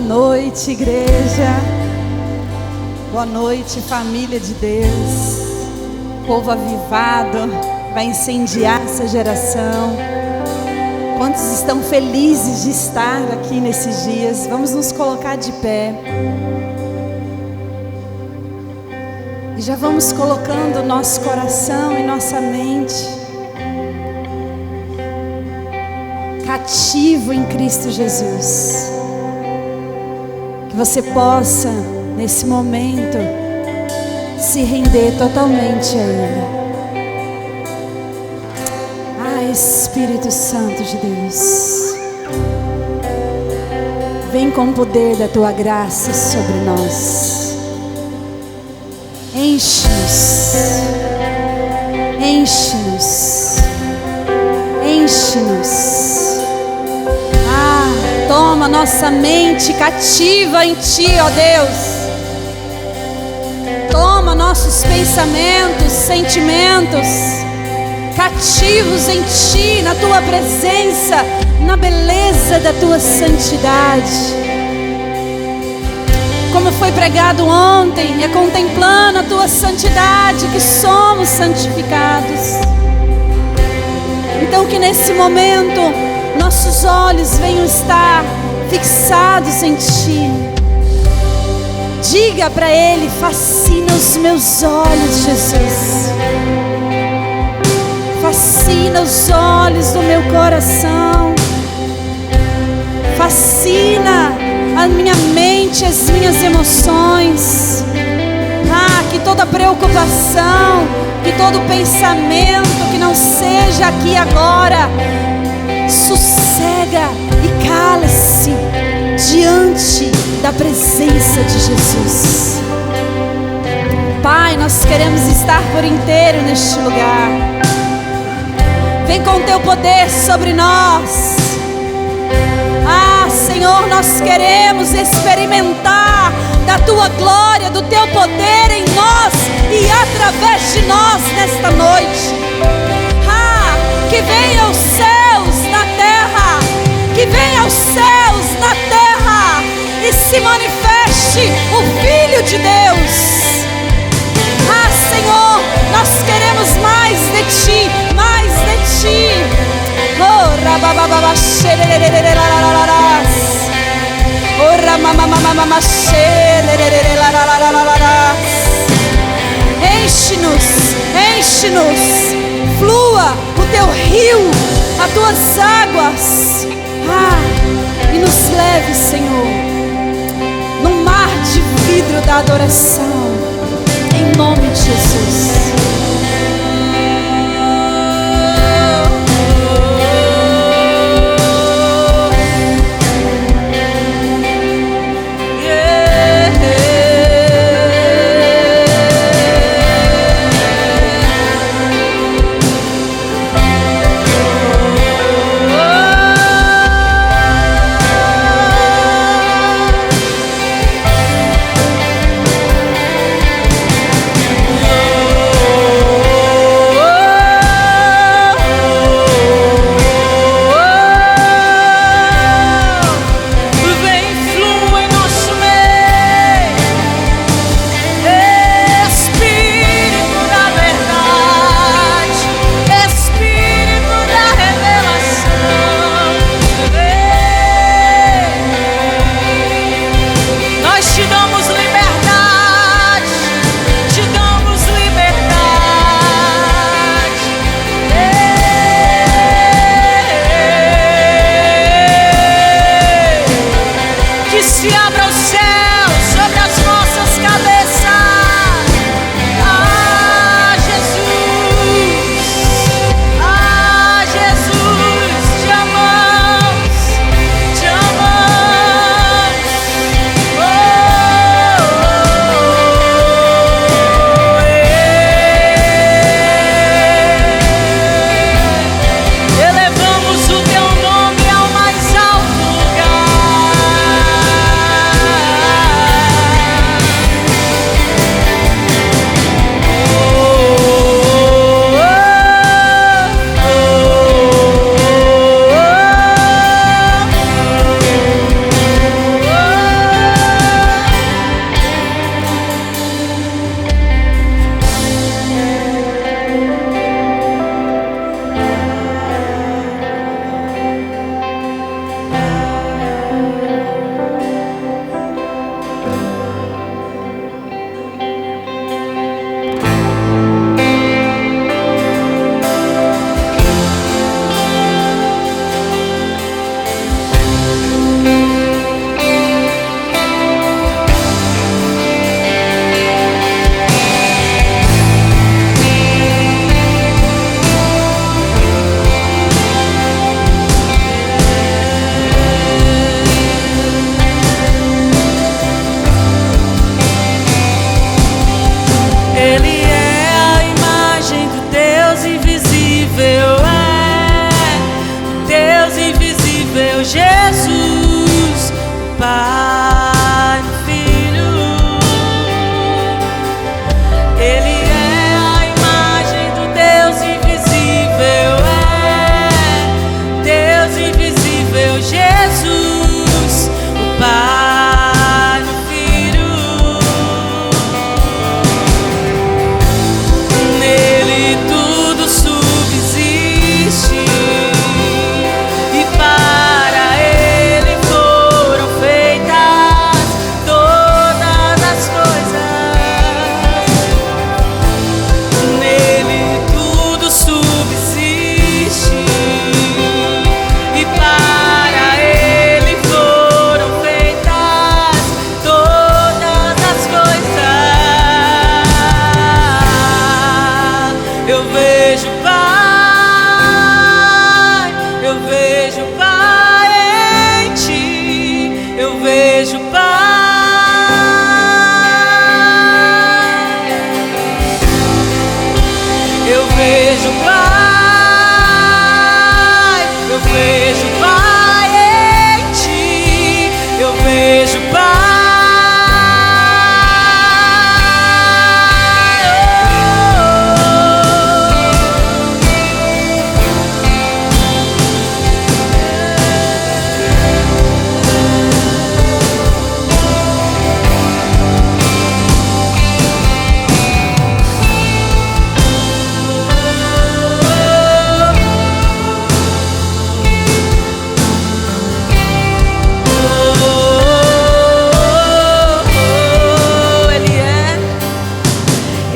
noite, igreja. Boa noite, família de Deus. Povo avivado, vai incendiar essa geração. Quantos estão felizes de estar aqui nesses dias? Vamos nos colocar de pé. E já vamos colocando o nosso coração e nossa mente cativo em Cristo Jesus. Que você possa, nesse momento, se render totalmente a Ele. Ah, Espírito Santo de Deus, vem com o poder da Tua graça sobre nós. Enche-nos, enche-nos, enche-nos. Toma nossa mente cativa em Ti, ó Deus. Toma nossos pensamentos, sentimentos cativos em Ti, na Tua presença, na beleza da Tua santidade. Como foi pregado ontem, é contemplando a Tua santidade que somos santificados. Então que nesse momento nossos olhos venham estar fixados em Ti. Diga para Ele: fascina os meus olhos, Jesus. Fascina os olhos do meu coração. Fascina a minha mente, as minhas emoções. Que toda preocupação, que todo pensamento que não seja aqui agora, sossega e cala-se diante da presença de Jesus. Pai, nós queremos estar por inteiro neste lugar. Vem com Teu poder sobre nós. Senhor, nós queremos experimentar da Tua glória, do Teu poder em nós e através de nós nesta noite. Que venha os céus na terra, que venha os céus na terra e se manifeste o Filho de Deus. Senhor, nós queremos mais de Ti, mais de Ti. Enche-nos, enche-nos, flua o Teu rio, as Tuas águas, e nos leve, Senhor, no mar de vidro da adoração, em nome de Jesus. Oh Ele é a imagem do Deus invisível, Deus invisível, Jesus, Pai, Filho. Ele é a imagem do Deus invisível, Deus invisível, Jesus, o Pai, o Filho. Nele tudo subsiste e para Ele foram feitas todas as coisas. Nele tudo subsiste e para Ele foram feitas todas as coisas. Eu vejo o Pai, eu vejo o Pai em ti, eu vejo o Pai. Eu vejo o Pai, eu vejo o Pai em ti, eu vejo o Pai.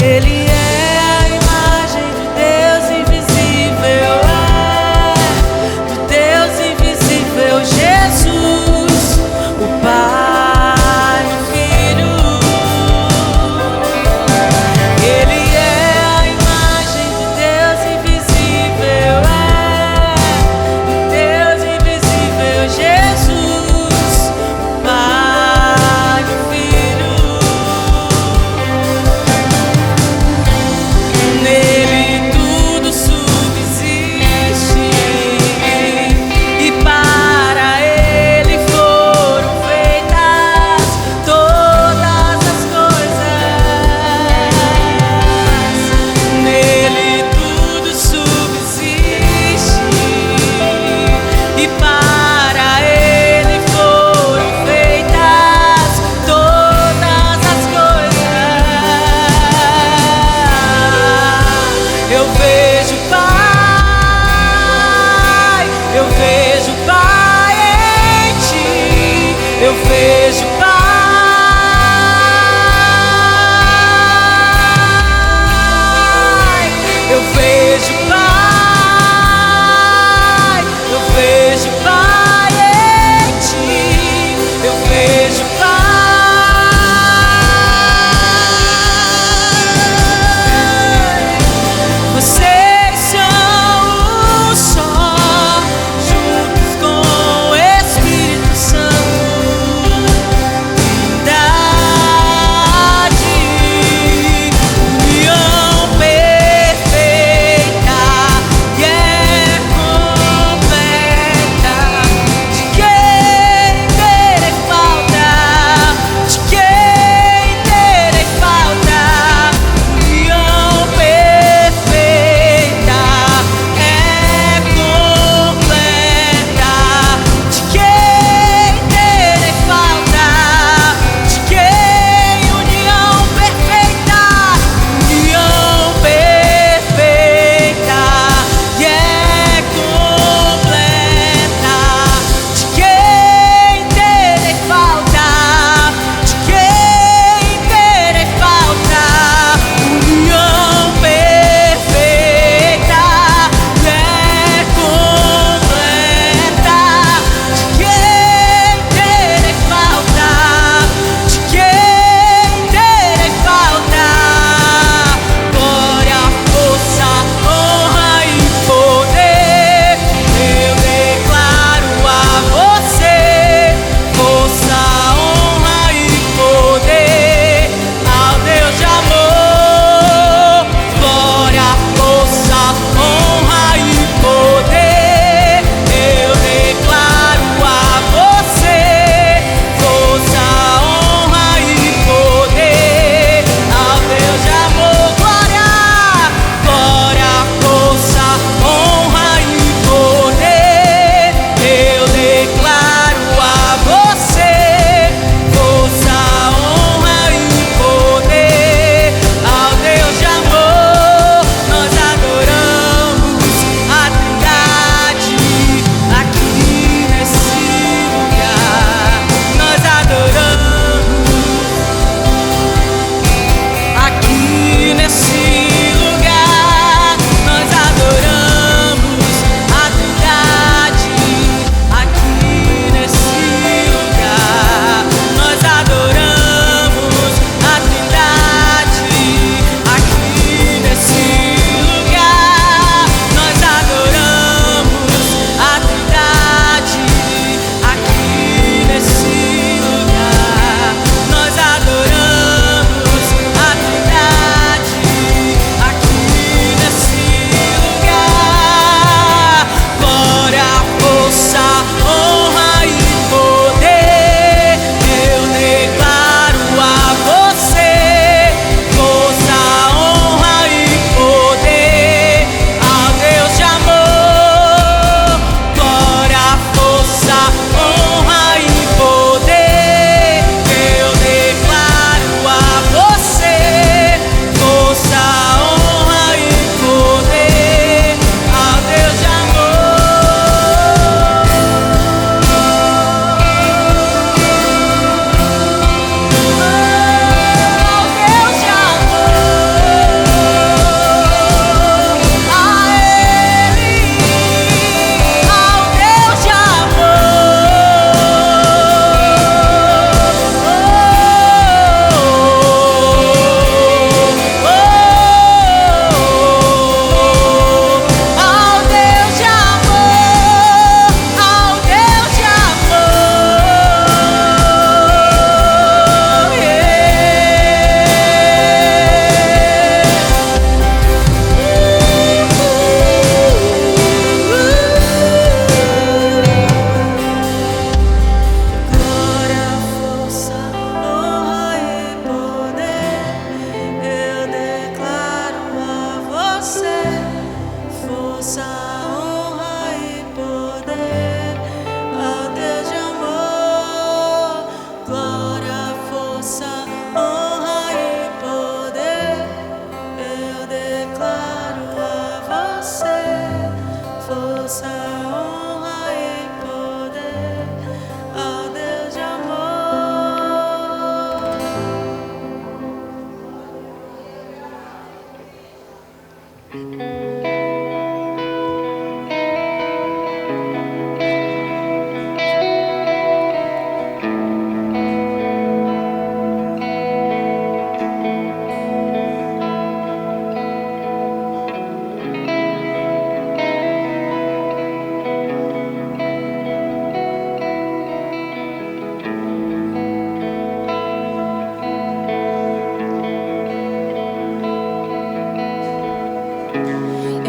Ele é a imagem do Deus invisível, do Deus invisível, Jesus, o Pai, o Filho. Ele é a imagem do Deus invisível, do Deus invisível, Jesus, o Pai, o Filho. Nele tudo subsiste e para Ele foram feitas todas as coisas. Nele tudo subsiste e para Ele foram feitas todas as coisas. Eu vejo o Pai, eu vejo o Pai em ti, eu vejo o Pai. Eu vejo o Pai, eu vejo o Pai em ti, eu vejo o Pai. Vocês são um só, juntos com o Espírito Santo.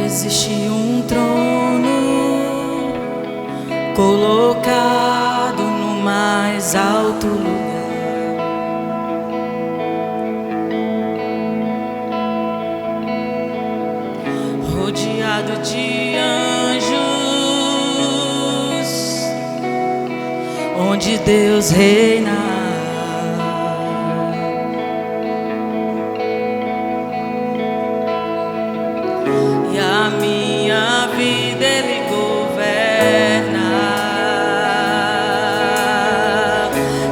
Existe um trono colocado no mais alto lugar, rodeado de anjos, onde Deus reina. A minha vida Ele governa,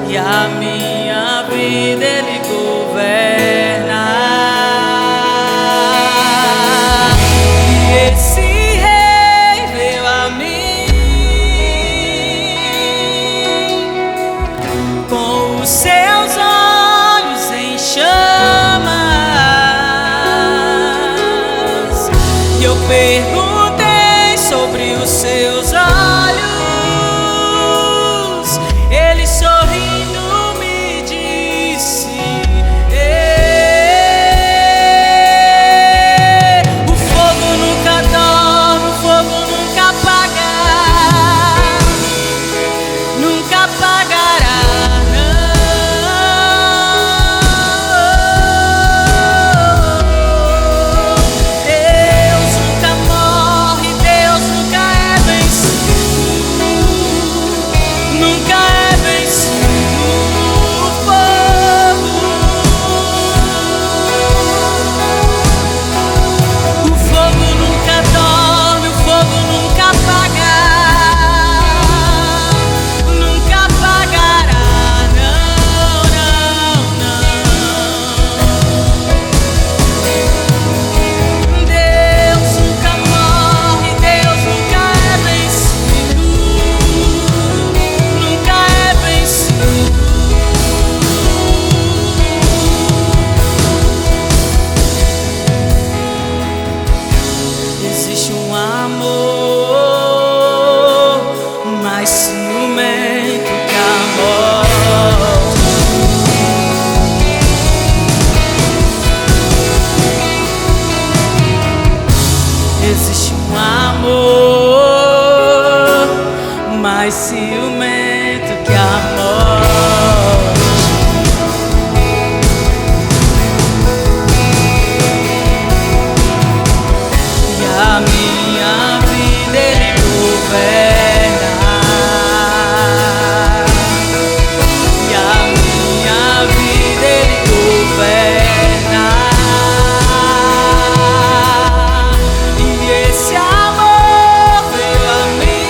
e a minha vida Ele governa. E esse Rei veio a mim com os seus olhos em chamas. Eu perguntei sobre os seus olhos, ele sorrindo me disse: o fogo nunca dorme, o fogo nunca apaga, nunca apagará, não. Existe um amor mais ciumento que a morte. Existe um amor mais ciumento que a morte. A minha vida Ele governa, e a minha vida Ele governa. E esse amor veio a mim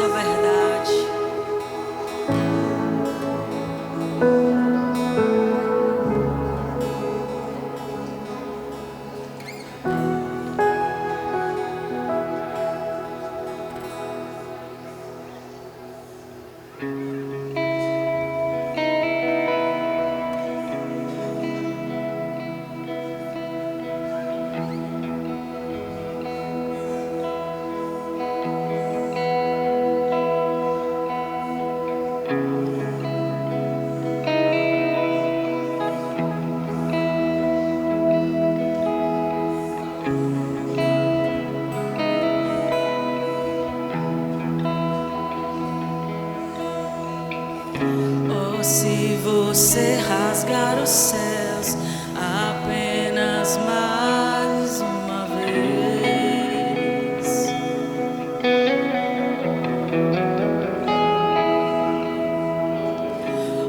sua verdade. Se você rasgar os céus apenas mais uma vez,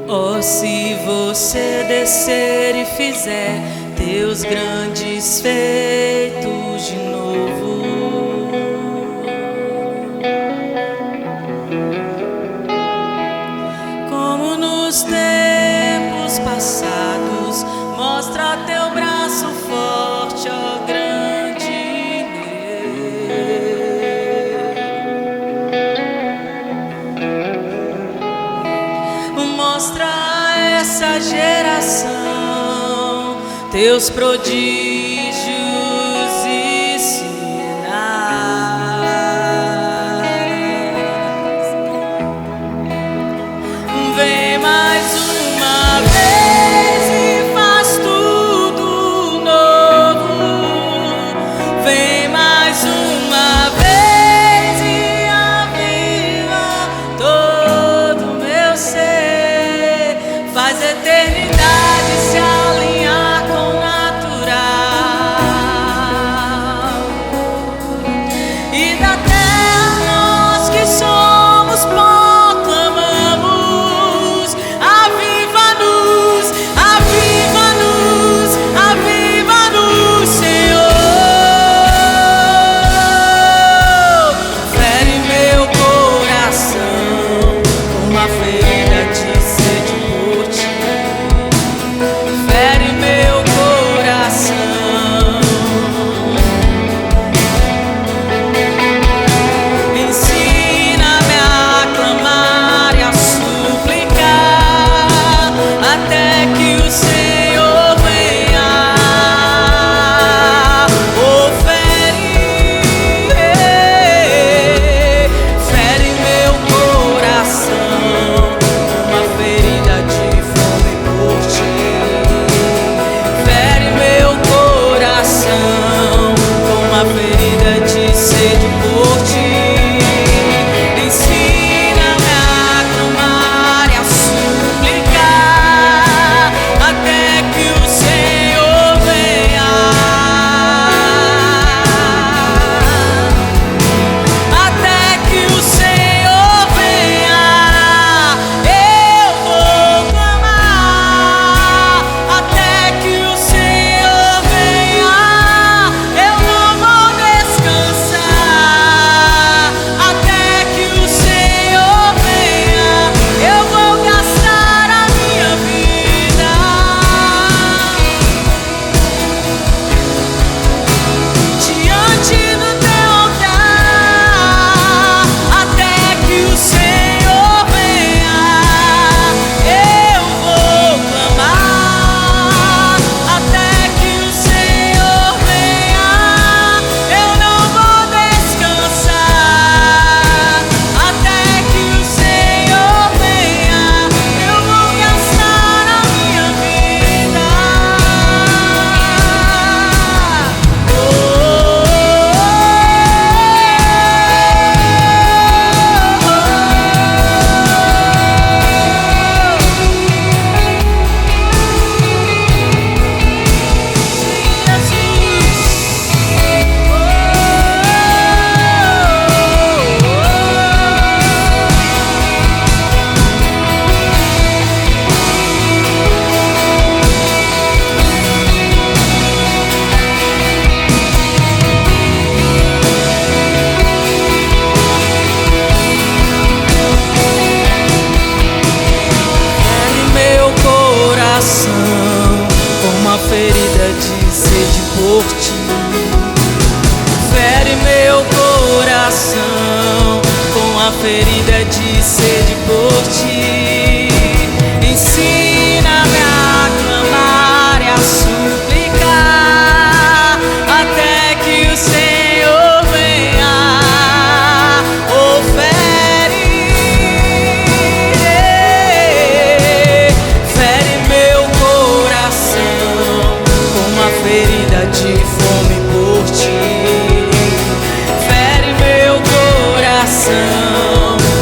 oh, se você descer e fizer teus grandes feitos de novo, nos tempos passados, mostra teu braço forte, ó grande Deus. Mostra a essa geração teus prodígios e sinais. Vem mais uma vez e faz tudo novo. Vem mais uma vez e aviva todo o meu ser. Faz a eternidade se alinhar com o natural. E da terra nós que somos proclamamos: aviva-nos, aviva-nos, aviva-nos, Senhor. ferida de sede por ti. Ensina-me a clamar e a suplicar até que o Senhor venha. Fere meu coração com uma ferida de fome por ti. Fere meu coração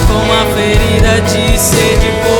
com uma ferida de sede por ti.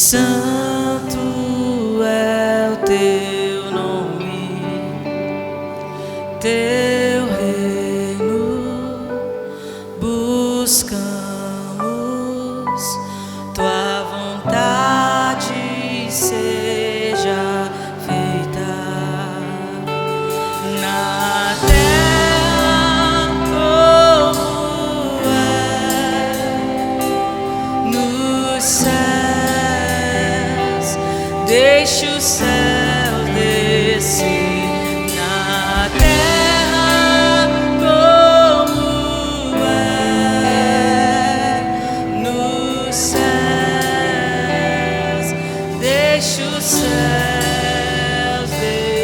Santo é o teu nome, teu reino buscamos, tua vontade seja feita na terra como é nos céus. Deixa o céu descer na terra como é nos céus. Deixa o céu descer.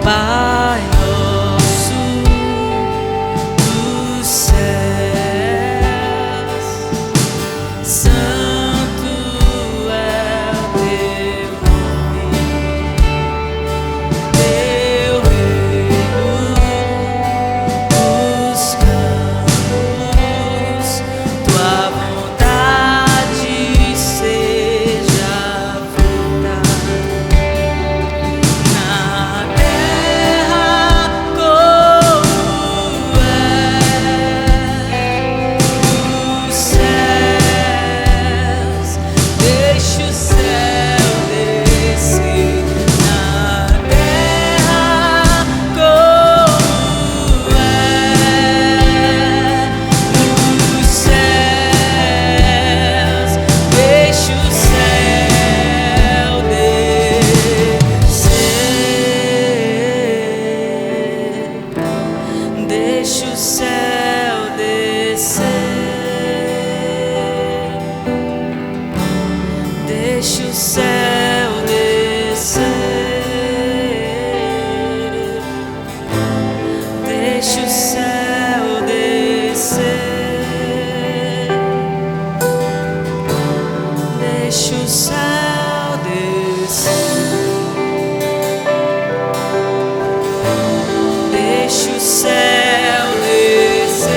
Pai nosso dos céus, santo é o teu nome, teu reino buscamos, tua vontade seja feita na terra como é nos céus. Deixa o céu descer na terra como é nos céus. Deixa o céu descer. Deixa o céu descer. Deixa o céu descer. Deixa o céu descer. Deixa o céu descer. Deixa o céu descer.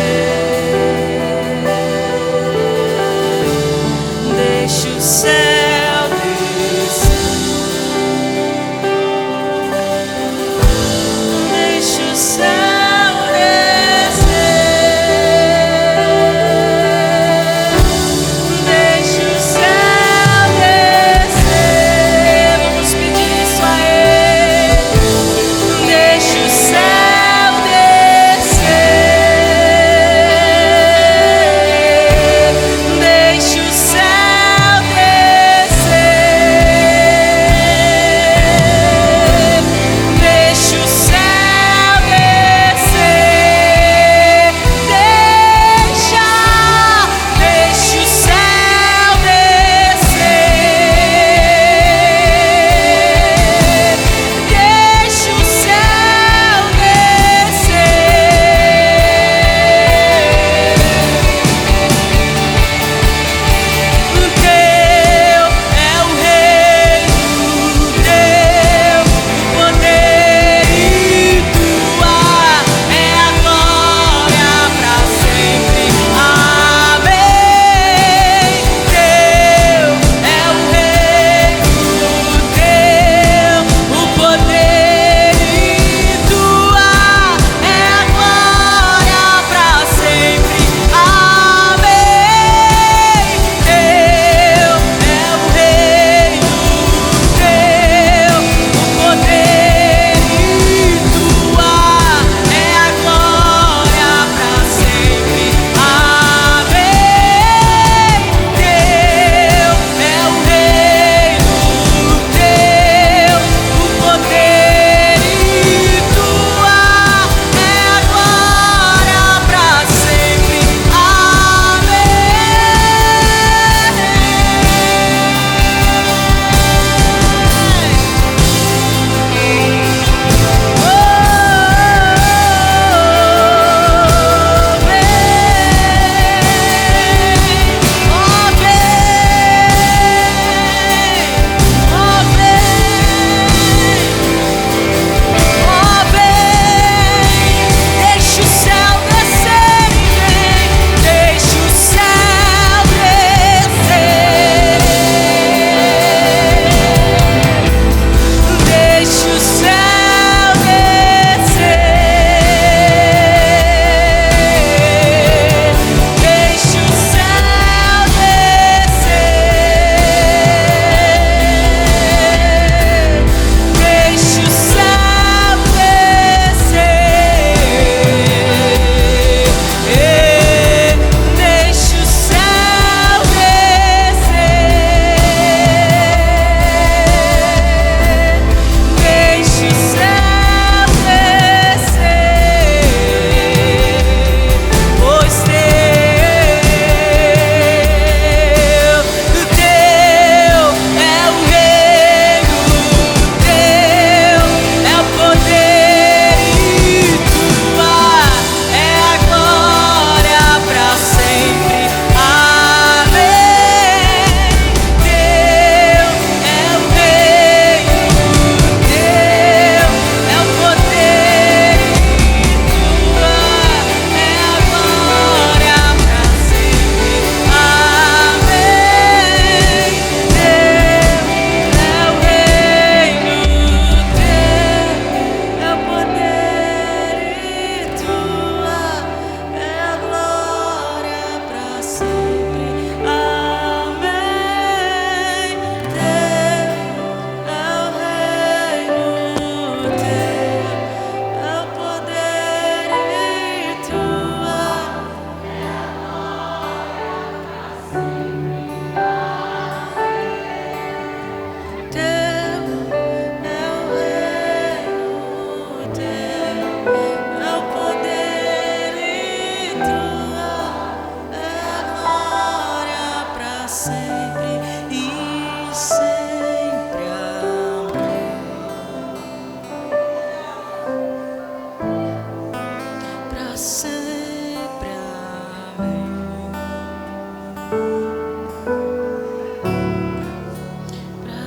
Deixa o céu descer. Deixa o céu descer. Deixa o céu descer. Vamos pedir isso a Ele. Deixa o céu descer. Deixa o céu descer.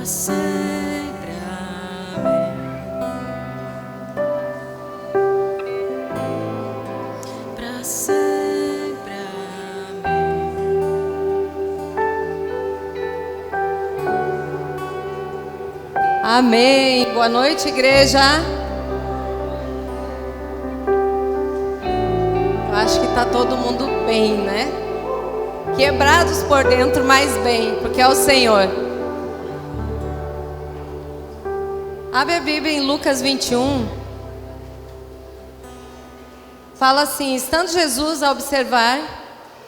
sempre. Amém. Para sempre. Amém. Amém. Boa noite, igreja. Eu acho que está todo mundo bem, né? Quebrados por dentro, mas bem, porque é o Senhor. Abre a Bíblia em Lucas 21. Fala assim: estando Jesus a observar,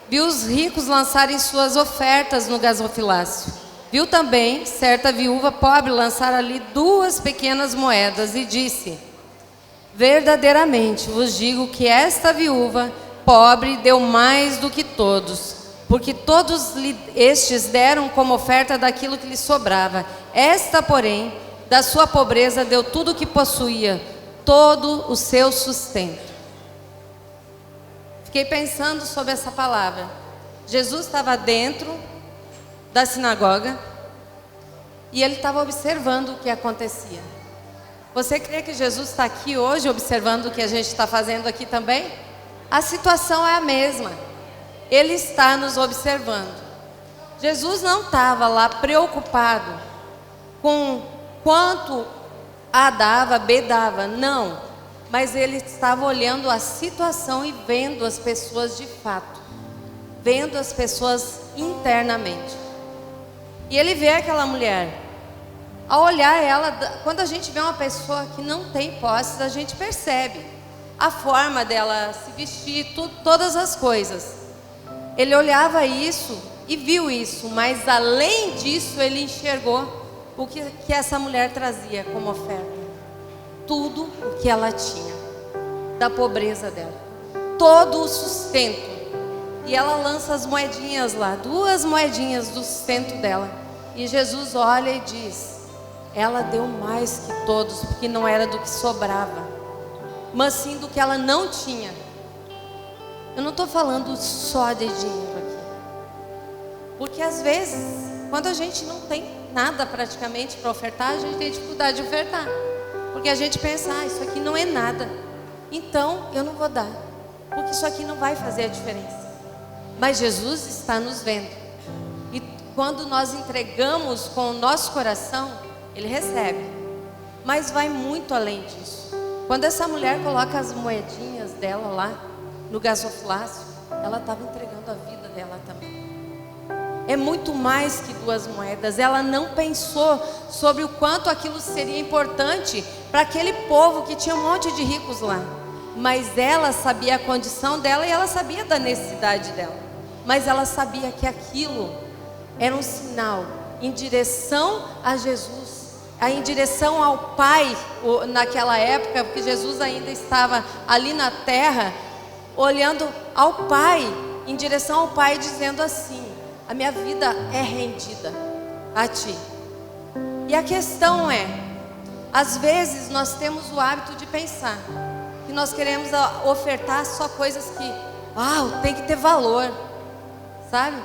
viu os ricos lançarem suas ofertas no gasofilácio. Viu também certa viúva pobre lançar ali 2 pequenas moedas e disse: verdadeiramente vos digo que esta viúva pobre deu mais do que todos, porque todos estes deram como oferta daquilo que lhe sobrava. Esta, porém, da sua pobreza deu tudo o que possuía, todo o seu sustento. Fiquei pensando sobre essa palavra. Jesus estava dentro da sinagoga e ele estava observando o que acontecia. Você crê que Jesus está aqui hoje observando o que a gente está fazendo aqui também? A situação é a mesma. Ele está nos observando. Jesus não estava lá preocupado com quanto A dava, B dava, não. Mas ele estava olhando a situação e vendo as pessoas de fato, vendo as pessoas internamente. E ele vê aquela mulher. Ao olhar ela, quando a gente vê uma pessoa que não tem posses, a gente percebe a forma dela se vestir, todas as coisas. Ele olhava isso e viu isso, mas além disso ele enxergou o que essa mulher trazia como oferta. Tudo o que ela tinha, da pobreza dela, todo o sustento. E ela lança as moedinhas lá, 2 moedinhas do sustento dela. E Jesus olha e diz: ela deu mais que todos, porque não era do que sobrava, mas sim do que ela não tinha. Eu não estou falando só de dinheiro aqui, porque às vezes, quando a gente não tem nada praticamente para ofertar, a gente tem dificuldade de ofertar, porque a gente pensa: isso aqui não é nada, então eu não vou dar, porque isso aqui não vai fazer a diferença. Mas Jesus está nos vendo, e quando nós entregamos com o nosso coração, Ele recebe. Mas vai muito além disso. Quando essa mulher coloca as moedinhas dela lá no gasofilácio, ela estava entregando a vida dela também. É muito mais que 2 moedas. Ela não pensou sobre o quanto aquilo seria importante para aquele povo que tinha um monte de ricos lá. Mas ela sabia a condição dela e ela sabia da necessidade dela. Mas ela sabia que aquilo era um sinal em direção a Jesus, em direção ao Pai, naquela época, porque Jesus ainda estava ali na terra, olhando ao Pai, em direção ao Pai, dizendo assim: a minha vida é rendida a Ti. E a questão é, às vezes nós temos o hábito de pensar que nós queremos ofertar só coisas que, tem que ter valor, sabe?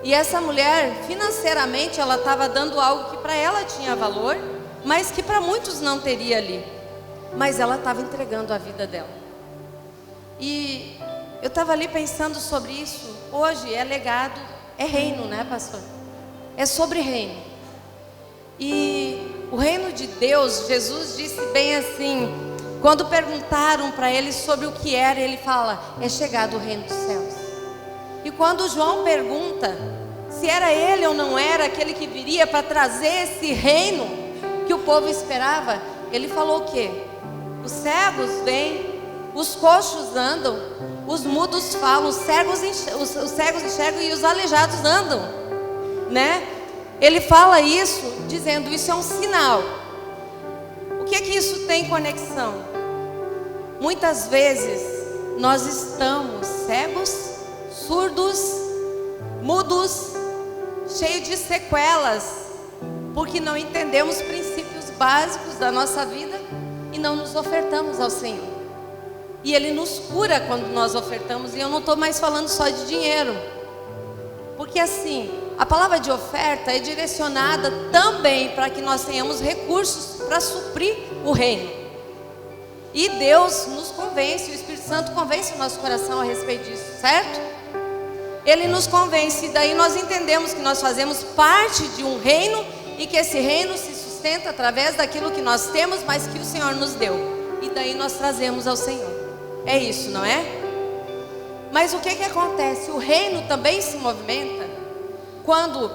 E essa mulher, financeiramente, ela estava dando algo que para ela tinha valor, mas que para muitos não teria ali. Mas ela estava entregando a vida dela. E eu estava ali pensando sobre isso. Hoje é legado, é reino, né, pastor? É sobre reino. E o reino de Deus, Jesus disse bem assim, quando perguntaram para ele sobre o que era, ele fala: é chegado o reino dos céus. E quando João pergunta se era ele ou não era aquele que viria para trazer esse reino que o povo esperava, ele falou o quê? Os cegos vêm, os coxos andam, os mudos falam, os cegos enxergam e os aleijados andam, né? Ele fala isso, dizendo: isso é um sinal. O que é que isso tem conexão? Muitas vezes nós estamos cegos, surdos, mudos, cheios de sequelas, porque não entendemos princípios básicos da nossa vida e não nos ofertamos ao Senhor. E Ele nos cura quando nós ofertamos. E eu não estou mais falando só de dinheiro, porque assim, a palavra de oferta é direcionada também para que nós tenhamos recursos para suprir o reino. E Deus nos convence, o Espírito Santo convence o nosso coração a respeito disso, certo? Ele nos convence, e daí nós entendemos que nós fazemos parte de um reino e que esse reino se sustenta através daquilo que nós temos, mas que o Senhor nos deu. E daí nós trazemos ao Senhor. É isso, não é? Mas o que acontece? O reino também se movimenta quando,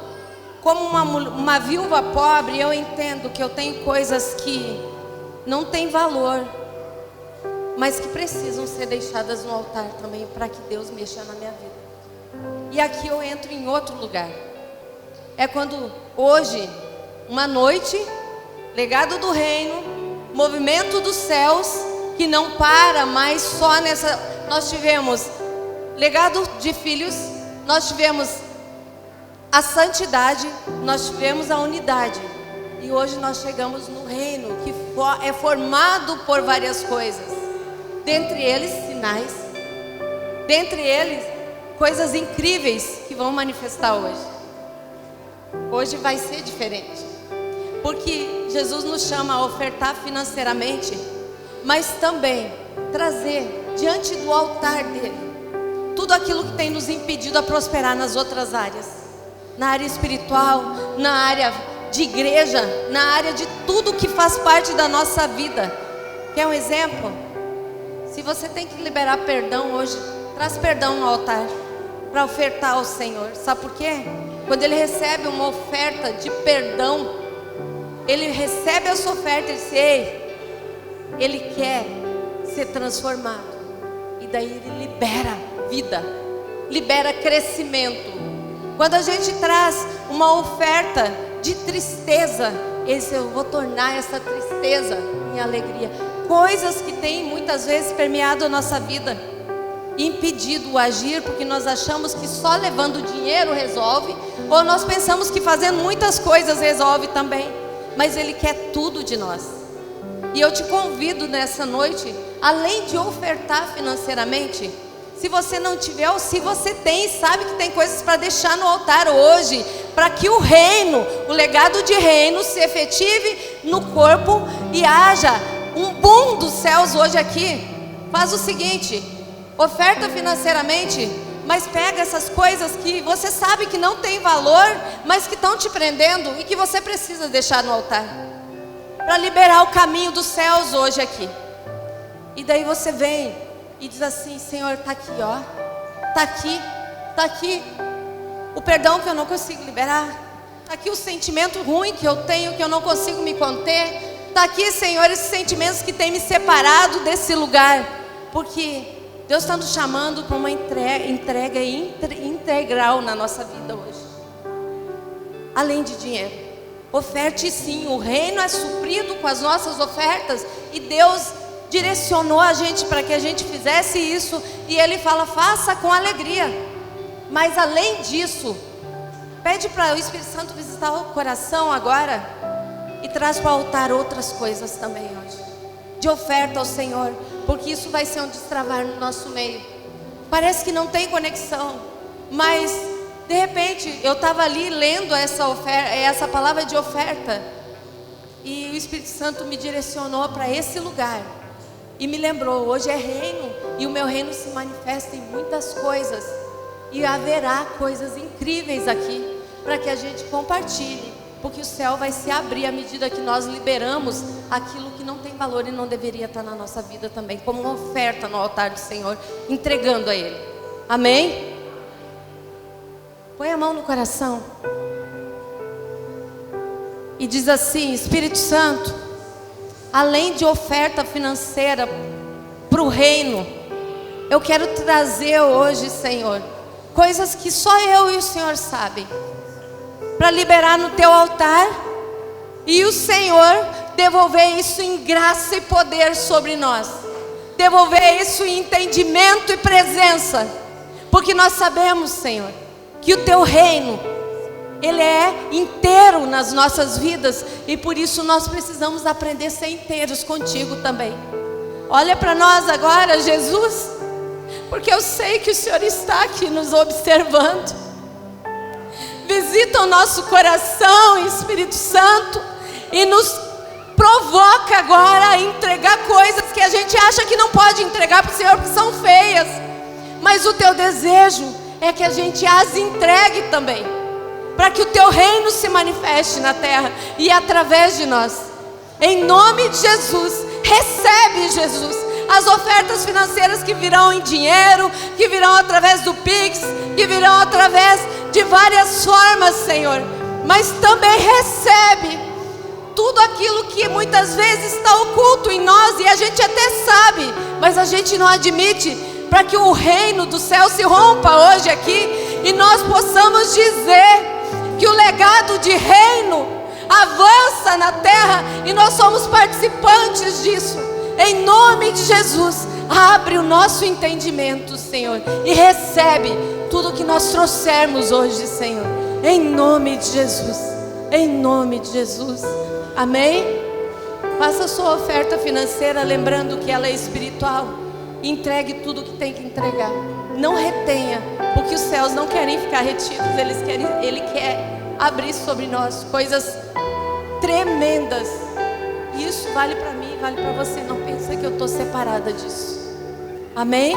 como uma viúva pobre, eu entendo que eu tenho coisas que não têm valor, mas que precisam ser deixadas no altar também, para que Deus mexa na minha vida. E aqui eu entro em outro lugar. É quando hoje, uma noite, legado do reino, movimento dos céus, que não para mais só nessa. Nós tivemos legado de filhos, nós tivemos a santidade, nós tivemos a unidade. E hoje nós chegamos no reino que é formado por várias coisas. Dentre eles, sinais. Dentre eles, coisas incríveis que vão manifestar hoje. Hoje vai ser diferente. Porque Jesus nos chama a ofertar financeiramente, mas também trazer diante do altar dele tudo aquilo que tem nos impedido a prosperar nas outras áreas. Na área espiritual, na área de igreja, na área de tudo que faz parte da nossa vida. Quer um exemplo? Se você tem que liberar perdão hoje, traz perdão no altar para ofertar ao Senhor. Sabe por quê? Quando ele recebe uma oferta de perdão, ele recebe a sua oferta e diz: ei, ele quer ser transformado. E daí ele libera vida, libera crescimento. Quando a gente traz uma oferta de tristeza, eu vou tornar essa tristeza em alegria. Coisas que têm muitas vezes permeado a nossa vida, impedido o agir, porque nós achamos que só levando dinheiro resolve, ou nós pensamos que fazendo muitas coisas resolve também. Mas ele quer tudo de nós. E eu te convido nessa noite, além de ofertar financeiramente, se você não tiver, ou se você tem, sabe que tem coisas para deixar no altar hoje, para que o reino, o legado de reino se efetive no corpo e haja um boom dos céus hoje aqui. Faz o seguinte: oferta financeiramente, mas pega essas coisas que você sabe que não tem valor, mas que estão te prendendo e que você precisa deixar no altar, para liberar o caminho dos céus hoje aqui. E daí você vem e diz assim: Senhor, está aqui, ó, está aqui o perdão que eu não consigo liberar, está aqui o sentimento ruim que eu tenho, que eu não consigo me conter, está aqui, Senhor, esses sentimentos que têm me separado desse lugar, porque Deus está nos chamando para uma entrega integral na nossa vida hoje. Além de dinheiro, oferte sim, o reino é suprido com as nossas ofertas, e Deus direcionou a gente para que a gente fizesse isso, e Ele fala: faça com alegria. Mas além disso, pede para o Espírito Santo visitar o coração agora, e traz para o altar outras coisas também hoje, de oferta ao Senhor, porque isso vai ser um destravar no nosso meio. Parece que não tem conexão, mas de repente eu estava ali lendo essa palavra de oferta, e o Espírito Santo me direcionou para esse lugar. E me lembrou: hoje é reino, e o meu reino se manifesta em muitas coisas. E haverá coisas incríveis aqui, para que a gente compartilhe. Porque o céu vai se abrir à medida que nós liberamos aquilo que não tem valor e não deveria estar na nossa vida também, como uma oferta no altar do Senhor, entregando a Ele. Amém? Põe a mão no coração e diz assim: Espírito Santo, além de oferta financeira para o reino, eu quero trazer hoje, Senhor, coisas que só eu e o Senhor sabem, para liberar no teu altar, e o Senhor devolver isso em graça e poder sobre nós, devolver isso em entendimento e presença, porque nós sabemos, Senhor, que o teu reino, ele é inteiro nas nossas vidas, e por isso nós precisamos aprender a ser inteiros contigo também. Olha para nós agora, Jesus, porque eu sei que o Senhor está aqui nos observando. Visita o nosso coração, Espírito Santo, e nos provoca agora a entregar coisas que a gente acha que não pode entregar para o Senhor, porque são feias. Mas o teu desejo é que a gente as entregue também, para que o teu reino se manifeste na terra e através de nós. Em nome de Jesus, recebe, Jesus, as ofertas financeiras que virão em dinheiro, que virão através do Pix, que virão através de várias formas, Senhor. Mas também recebe tudo aquilo que muitas vezes está oculto em nós e a gente até sabe, mas a gente não admite, para que o reino do céu se rompa hoje aqui e nós possamos dizer que o legado de reino avança na terra e nós somos participantes disso. Em nome de Jesus, abre o nosso entendimento, Senhor, e recebe tudo que nós trouxermos hoje, Senhor. Em nome de Jesus, em nome de Jesus. Amém? Faça a sua oferta financeira, lembrando que ela é espiritual. Entregue tudo que tem que entregar. Não retenha, porque os céus não querem ficar retidos. Ele quer abrir sobre nós coisas tremendas. E isso vale para mim, vale para você. Não pensa que eu estou separada disso. Amém?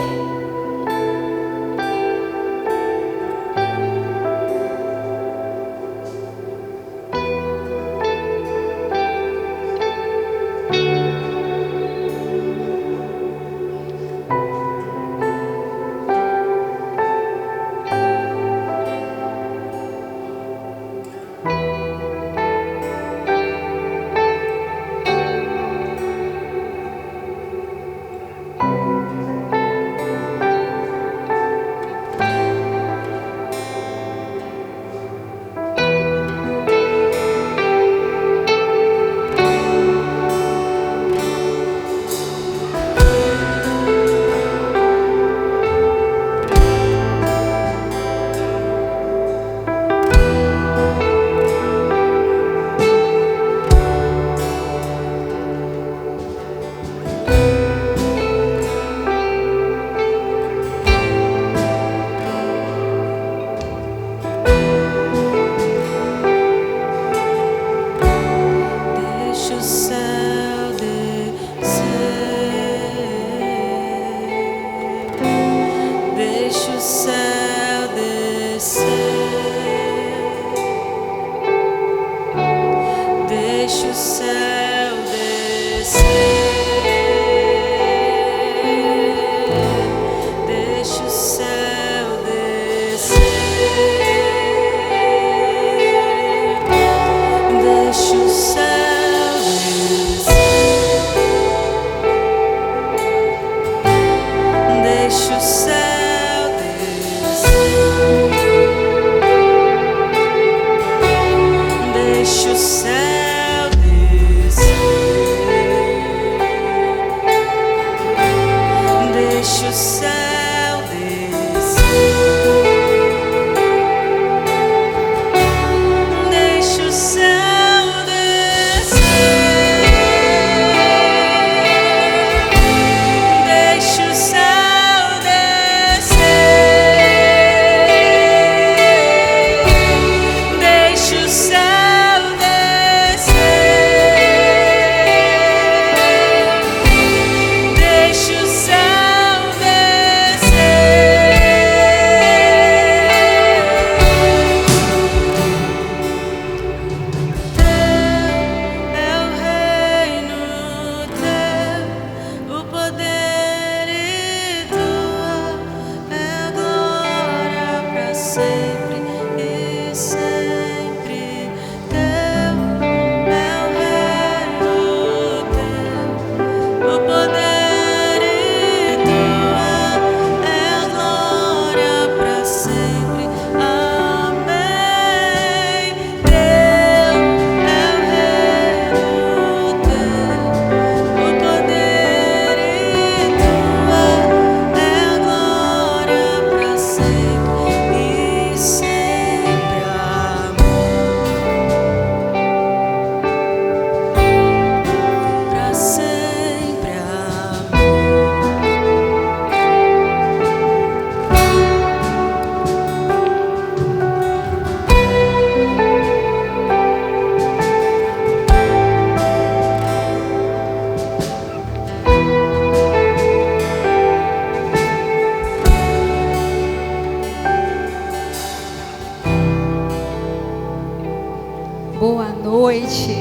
noite.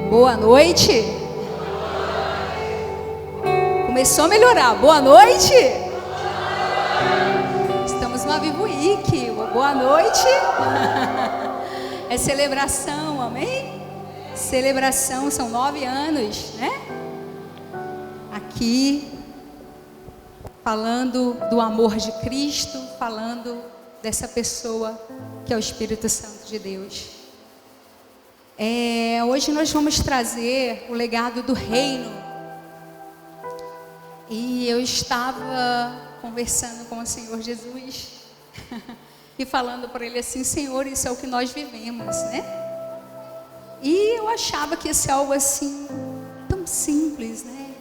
Boa noite. Começou a melhorar. Boa noite. Estamos no Avivo Week. Boa noite. É celebração, amém? Celebração, são 9 anos, né? Aqui, falando do amor de Cristo, falando dessa pessoa que é o Espírito Santo de Deus. Hoje nós vamos trazer o legado do reino. E eu estava conversando com o Senhor Jesus e falando para Ele assim: Senhor, isso é o que nós vivemos, né? E eu achava que ia ser algo assim, tão simples, né?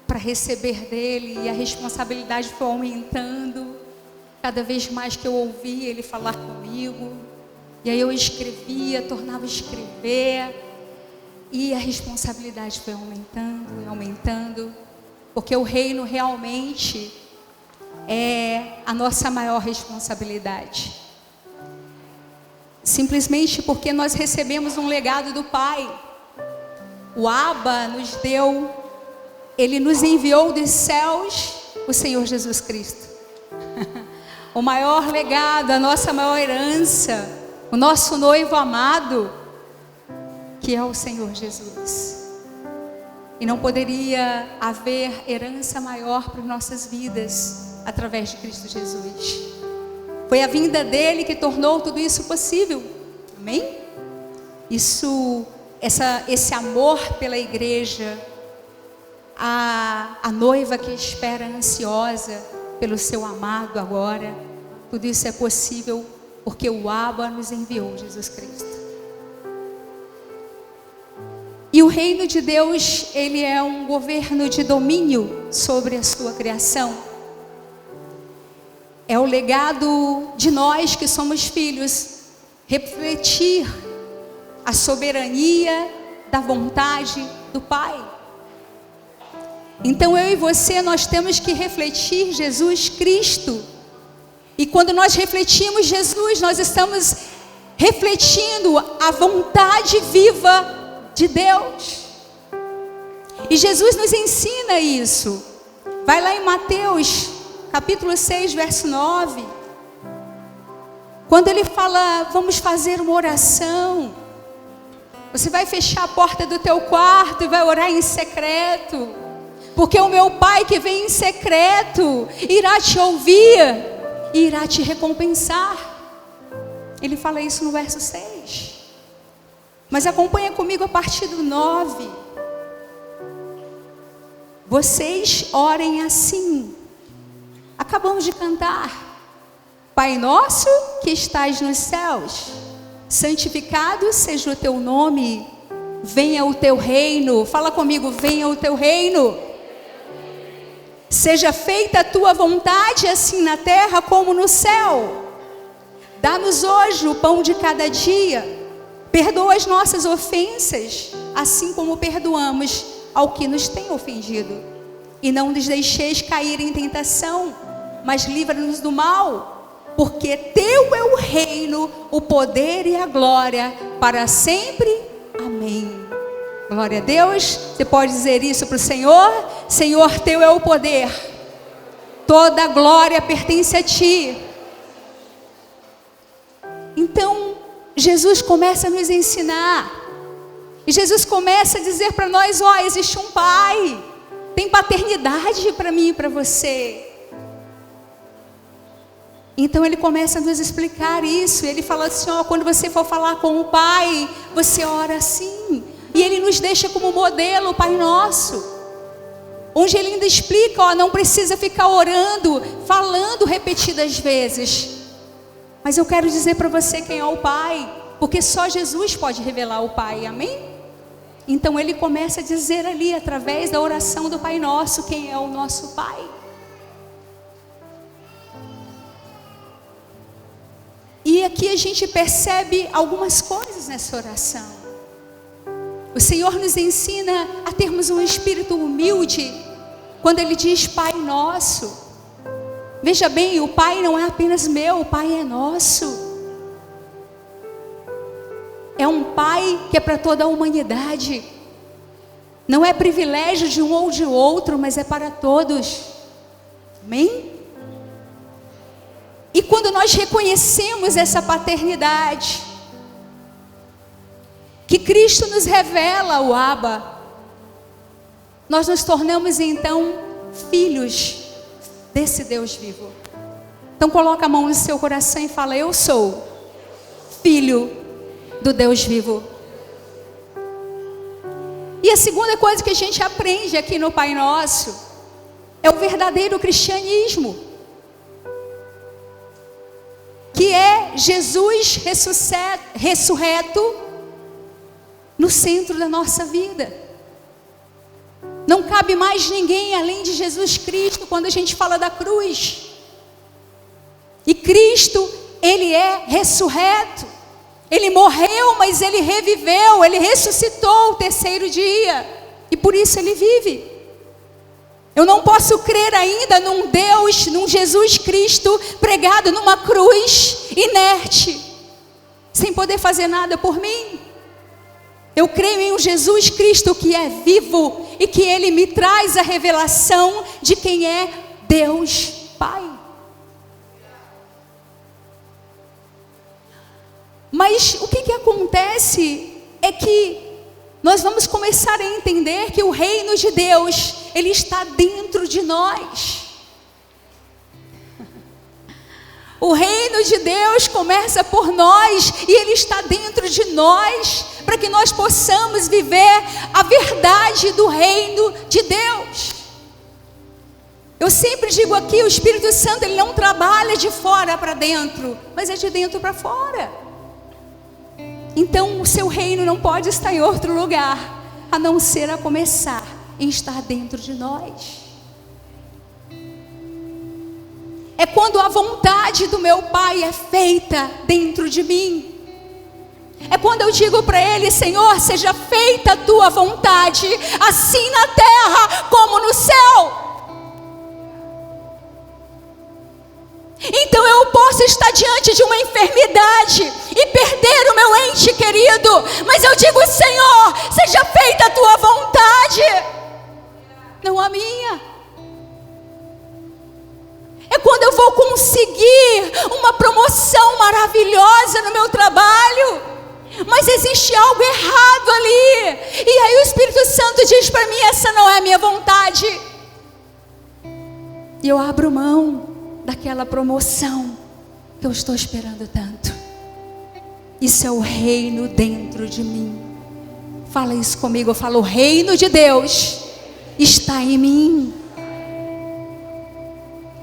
Para receber dEle, e a responsabilidade foi aumentando. Cada vez mais que eu ouvia Ele falar comigo, e aí eu escrevia, tornava a escrever, e a responsabilidade foi aumentando e aumentando, porque o reino realmente é a nossa maior responsabilidade. Simplesmente porque nós recebemos um legado do Pai. O Abba nos deu, Ele nos enviou dos céus o Senhor Jesus Cristo. O maior legado, a nossa maior herança, o nosso noivo amado, que é o Senhor Jesus. E não poderia haver herança maior para nossas vidas através de Cristo Jesus. Foi a vinda dele que tornou tudo isso possível. Amém? Esse amor pela igreja, a noiva que espera ansiosa pelo seu amado agora, tudo isso é possível porque o Abba nos enviou Jesus Cristo. E o reino de Deus, ele é um governo de domínio sobre a sua criação. É o legado de nós que somos filhos, refletir a soberania da vontade do Pai. Então eu e você, nós temos que refletir Jesus Cristo. E quando nós refletimos Jesus, nós estamos refletindo a vontade viva de Deus. E Jesus nos ensina isso. Vai lá em Mateus, capítulo 6, verso 9. Quando ele fala, vamos fazer uma oração. Você vai fechar a porta do teu quarto e vai orar em secreto. Porque o meu Pai que vem em secreto irá te ouvir e irá te recompensar. Ele fala isso no verso 6. Mas acompanha comigo a partir do 9. Vocês orem assim. Acabamos de cantar: Pai nosso que estás nos céus, santificado seja o teu nome, venha o teu reino. Fala comigo: venha o teu reino. Seja feita a tua vontade, assim na terra como no céu. Dá-nos hoje o pão de cada dia. Perdoa as nossas ofensas, assim como perdoamos ao que nos tem ofendido. E não nos deixeis cair em tentação, mas livra-nos do mal. Porque teu é o reino, o poder e a glória, para sempre. Amém. Glória a Deus. Você pode dizer isso para o Senhor? Senhor, teu é o poder, toda a glória pertence a ti. Então Jesus começa a nos ensinar, e Jesus começa a dizer para nós: ó, existe um Pai, tem paternidade para mim e para você. Então ele começa a nos explicar isso. Ele fala assim: ó, quando você for falar com o Pai, você ora assim. E ele nos deixa como modelo o Pai Nosso, onde ele ainda explica: ó, não precisa ficar orando, falando repetidas vezes. Mas eu quero dizer para você quem é o Pai, porque só Jesus pode revelar o Pai, amém? Então ele começa a dizer ali, através da oração do Pai Nosso, quem é o nosso Pai. E aqui a gente percebe algumas coisas nessa oração. O Senhor nos ensina a termos um espírito humilde, quando Ele diz Pai Nosso. Veja bem, o Pai não é apenas meu, o Pai é nosso. é um Pai que é para toda a humanidade. Não é privilégio de um ou de outro, mas é para todos. Amém? E quando nós reconhecemos essa paternidade, que Cristo nos revela o Abba, nós nos tornamos então filhos desse Deus vivo. Então coloca a mão no seu coração e fala: eu sou filho do Deus vivo. E a segunda coisa que a gente aprende aqui no Pai Nosso é o verdadeiro cristianismo, que é Jesus ressurreto no centro da nossa vida. Não cabe mais ninguém além de Jesus Cristo quando a gente fala da cruz. E Cristo, Ele é ressurreto. Ele morreu, mas Ele reviveu, Ele ressuscitou o terceiro dia. E por isso Ele vive. Eu não posso crer ainda num Deus, num Jesus Cristo pregado numa cruz, inerte, sem poder fazer nada por mim. Eu creio em um Jesus Cristo que é vivo e que Ele me traz a revelação de quem é Deus Pai. Mas o que acontece é que nós vamos começar a entender que o reino de Deus, ele está dentro de nós. O reino de Deus começa por nós e ele está dentro de nós, para que nós possamos viver a verdade do reino de Deus. Eu sempre digo aqui, o Espírito Santo, ele não trabalha de fora para dentro, mas é de dentro para fora. Então o seu reino não pode estar em outro lugar, a não ser a começar em estar dentro de nós. É quando a vontade do meu Pai é feita dentro de mim. É quando eu digo para Ele: Senhor, seja feita a Tua vontade, assim na terra como no céu. Então eu posso estar diante de uma enfermidade e perder o meu ente querido, mas eu digo: Senhor, seja feita a Tua vontade, não a minha. É quando eu vou conseguir uma promoção maravilhosa no meu trabalho, mas existe algo errado ali, e aí o Espírito Santo diz para mim: essa não é a minha vontade, e eu abro mão daquela promoção que eu estou esperando tanto. Isso é o reino dentro de mim. Fala isso comigo. Eu falo: o reino de Deus está em mim.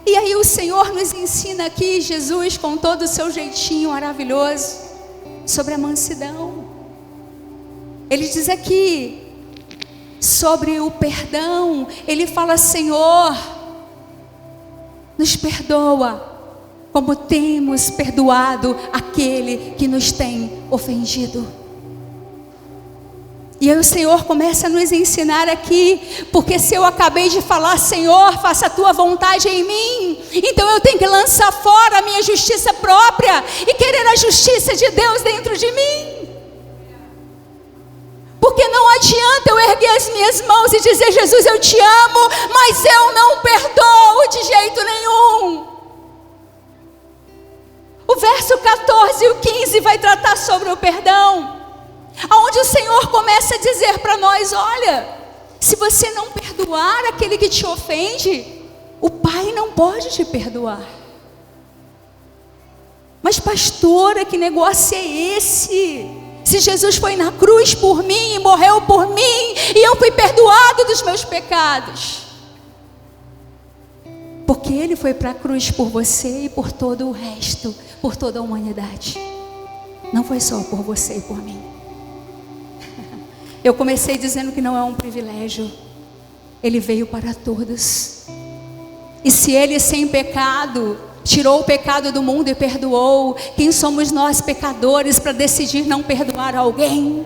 E aí o Senhor nos ensina aqui, Jesus, com todo o seu jeitinho maravilhoso, sobre a mansidão. Ele diz aqui sobre o perdão. Ele fala: Senhor, nos perdoa, como temos perdoado aquele que nos tem ofendido. E aí o Senhor começa a nos ensinar aqui, porque se eu acabei de falar: Senhor, faça a Tua vontade em mim, então eu tenho que lançar fora a minha justiça própria e querer a justiça de Deus dentro de mim. Porque não adianta eu erguer as minhas mãos e dizer: Jesus, eu te amo, mas eu não perdoo de jeito nenhum. O verso 14 e o 15 vai tratar sobre o perdão, onde o Senhor começa a dizer para nós: olha, se você não perdoar aquele que te ofende, o Pai não pode te perdoar. Mas pastora, que negócio é esse? Se Jesus foi na cruz por mim e morreu por mim, e eu fui perdoado dos meus pecados, porque Ele foi para a cruz por você e por todo o resto, por toda a humanidade. Não foi só por você e por mim. Eu comecei dizendo que não é um privilégio. Ele veio para todos. E se Ele, sem pecado, tirou o pecado do mundo e perdoou, quem somos nós, pecadores, para decidir não perdoar alguém?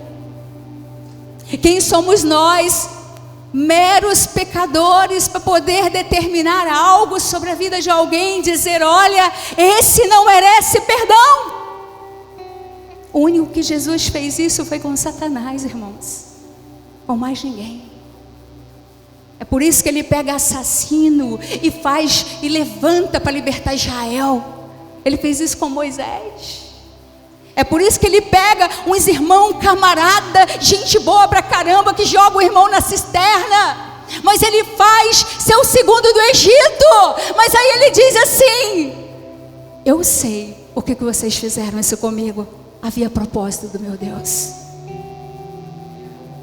Quem somos nós, meros pecadores, para poder determinar algo sobre a vida de alguém, dizer: olha, esse não merece perdão? O único que Jesus fez isso foi com Satanás, irmãos. Com mais ninguém. É por isso que ele pega assassino e levanta para libertar Israel. Ele fez isso com Moisés. É por isso que ele pega uns irmãos, camarada, gente boa pra caramba, que joga o irmão na cisterna. Mas ele faz ser o segundo do Egito. Mas aí ele diz assim: eu sei por que vocês fizeram isso comigo. Havia propósito do meu Deus.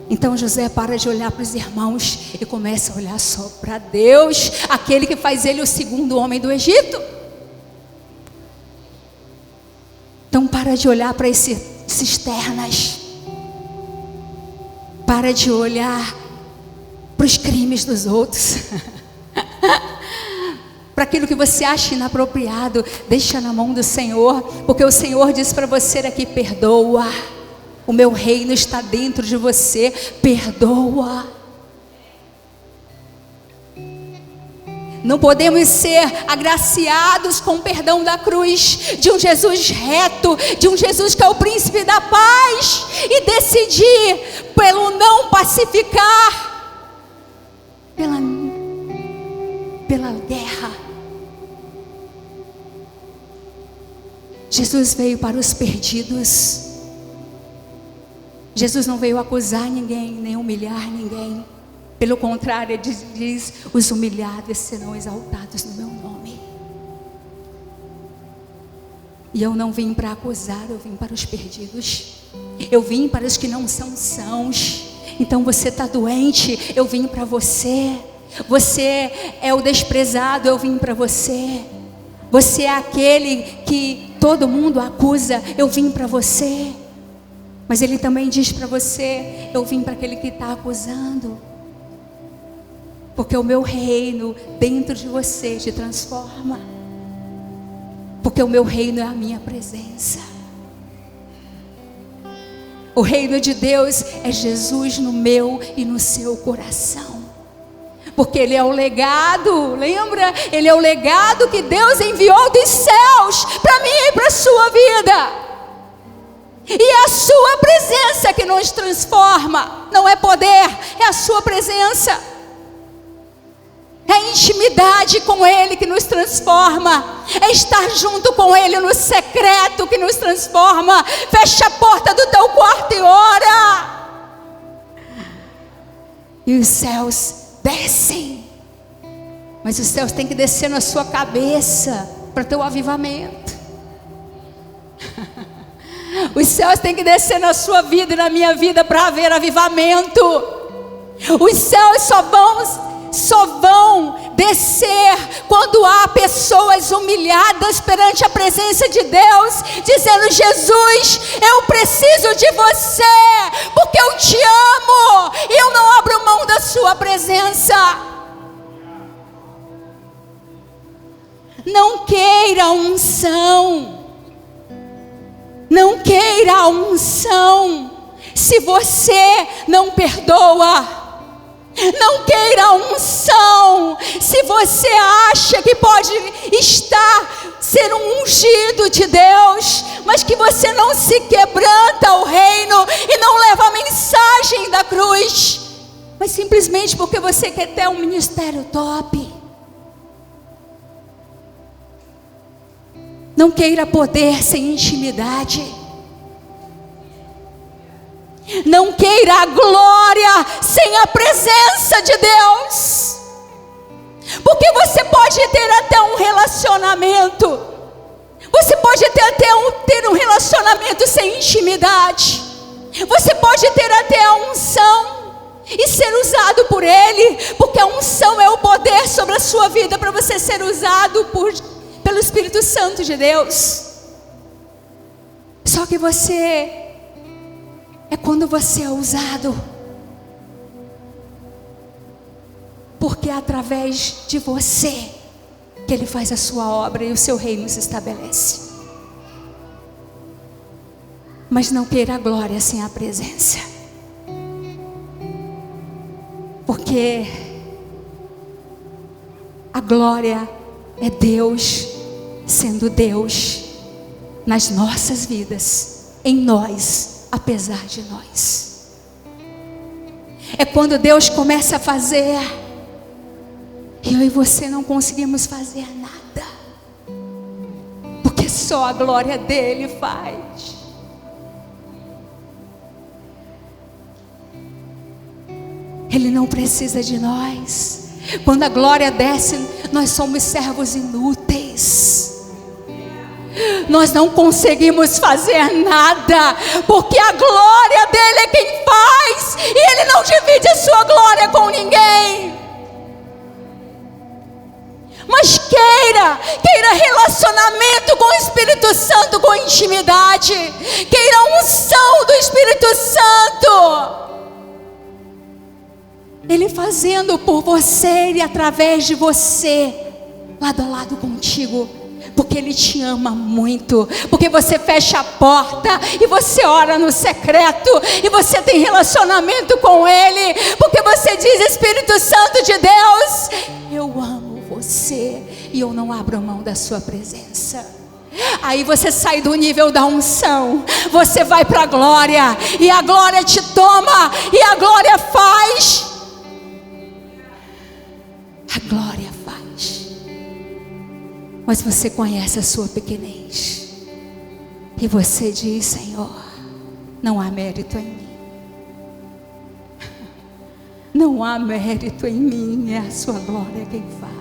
Então José para de olhar para os irmãos e começa a olhar só para Deus, aquele que faz ele o segundo homem do Egito. Então para de olhar para esses cisternas. Para de olhar para os crimes dos outros. Para aquilo que você acha inapropriado, deixa na mão do Senhor, porque o Senhor diz para você aqui: perdoa. O meu reino está dentro de você, perdoa. Não podemos ser agraciados com o perdão da cruz, de um Jesus reto, de um Jesus que é o príncipe da paz, e decidir pelo não pacificar, pela guerra. Jesus veio para os perdidos. Jesus não veio acusar ninguém, nem humilhar ninguém. Pelo contrário, ele diz: os humilhados serão exaltados no meu nome. E eu não vim para acusar, eu vim para os perdidos. Eu vim para os que não são sãos. Então você está doente, eu vim para você. Você é o desprezado, eu vim para você. Você é aquele que todo mundo acusa, eu vim para você. Mas ele também diz para você: eu vim para aquele que está acusando. Porque o meu reino dentro de você te transforma. Porque o meu reino é a minha presença. O reino de Deus é Jesus no meu e no seu coração. Porque Ele é o legado, lembra? Ele é o legado que Deus enviou dos céus para mim e para a sua vida. E é a sua presença que nos transforma. Não é poder, é a sua presença. É a intimidade com Ele que nos transforma. É estar junto com Ele no secreto que nos transforma. Fecha a porta do teu quarto e ora. E os céus descem. Mas os céus têm que descer na sua cabeça para ter o avivamento. Os céus têm que descer na sua vida e na minha vida para haver avivamento. Os céus só vão descer quando há pessoas humilhadas perante a presença de Deus, dizendo: Jesus, eu preciso de você, porque eu te amo e eu não abro mão da sua presença. Não queira a unção. Não queira a unção se você não perdoa. Não queira a unção se você acha que pode ser um ungido de Deus, mas que você não se quebranta ao reino e não leva a mensagem da cruz, mas simplesmente porque você quer ter um ministério top. Não queira poder sem intimidade. Não queira a glória sem a presença de Deus. Porque você pode ter até um relacionamento. Você pode ter um relacionamento sem intimidade. Você pode ter até a unção e ser usado por Ele. Porque a unção é o poder sobre a sua vida para você ser usado pelo Espírito Santo de Deus. Só que é quando você é usado, porque é através de você que Ele faz a sua obra e o seu reino se estabelece. Mas não queira a glória sem a presença, porque a glória é Deus sendo Deus nas nossas vidas em nós, apesar de nós. É quando Deus começa a fazer, e eu e você não conseguimos fazer nada, porque só a glória dele faz. Ele não precisa de nós. Quando a glória desce, nós somos servos inúteis. Nós não conseguimos fazer nada, porque a glória dele é quem faz, e ele não divide a sua glória com ninguém. Mas queira relacionamento com o Espírito Santo, com intimidade, queira a unção do Espírito Santo, ele fazendo por você e através de você, lado a lado contigo, porque ele te ama muito, porque você fecha a porta e você ora no secreto, e você tem relacionamento com ele, porque você diz: Espírito Santo de Deus, eu amo você e eu não abro mão da sua presença. Aí você sai do nível da unção, você vai para a glória, e a glória te toma, e a glória faz. A glória faz. Mas você conhece a sua pequenez, e você diz: Senhor, não há mérito em mim. Não há mérito em mim, é a sua glória quem faz.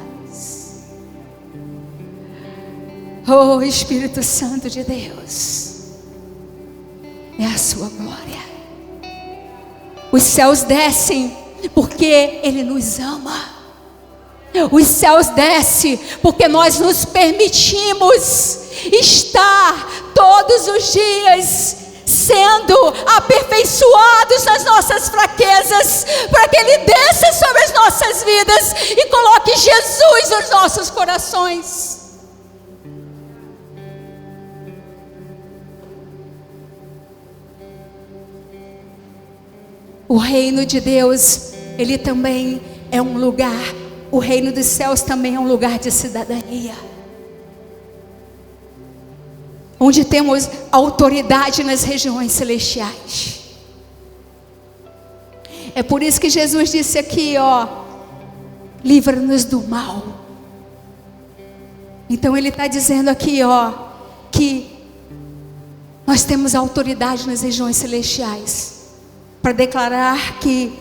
Oh Espírito Santo de Deus, é a sua glória. Os céus descem porque ele nos ama. Os céus descem porque nós nos permitimos estar todos os dias sendo aperfeiçoados nas nossas fraquezas, para que ele desça sobre as nossas vidas e coloque Jesus nos nossos corações. O reino de Deus, ele também é um lugar, o reino dos céus também é um lugar de cidadania, onde temos autoridade nas regiões celestiais. É por isso que Jesus disse aqui, livra-nos do mal. Então ele está dizendo aqui, que nós temos autoridade nas regiões celestiais para declarar que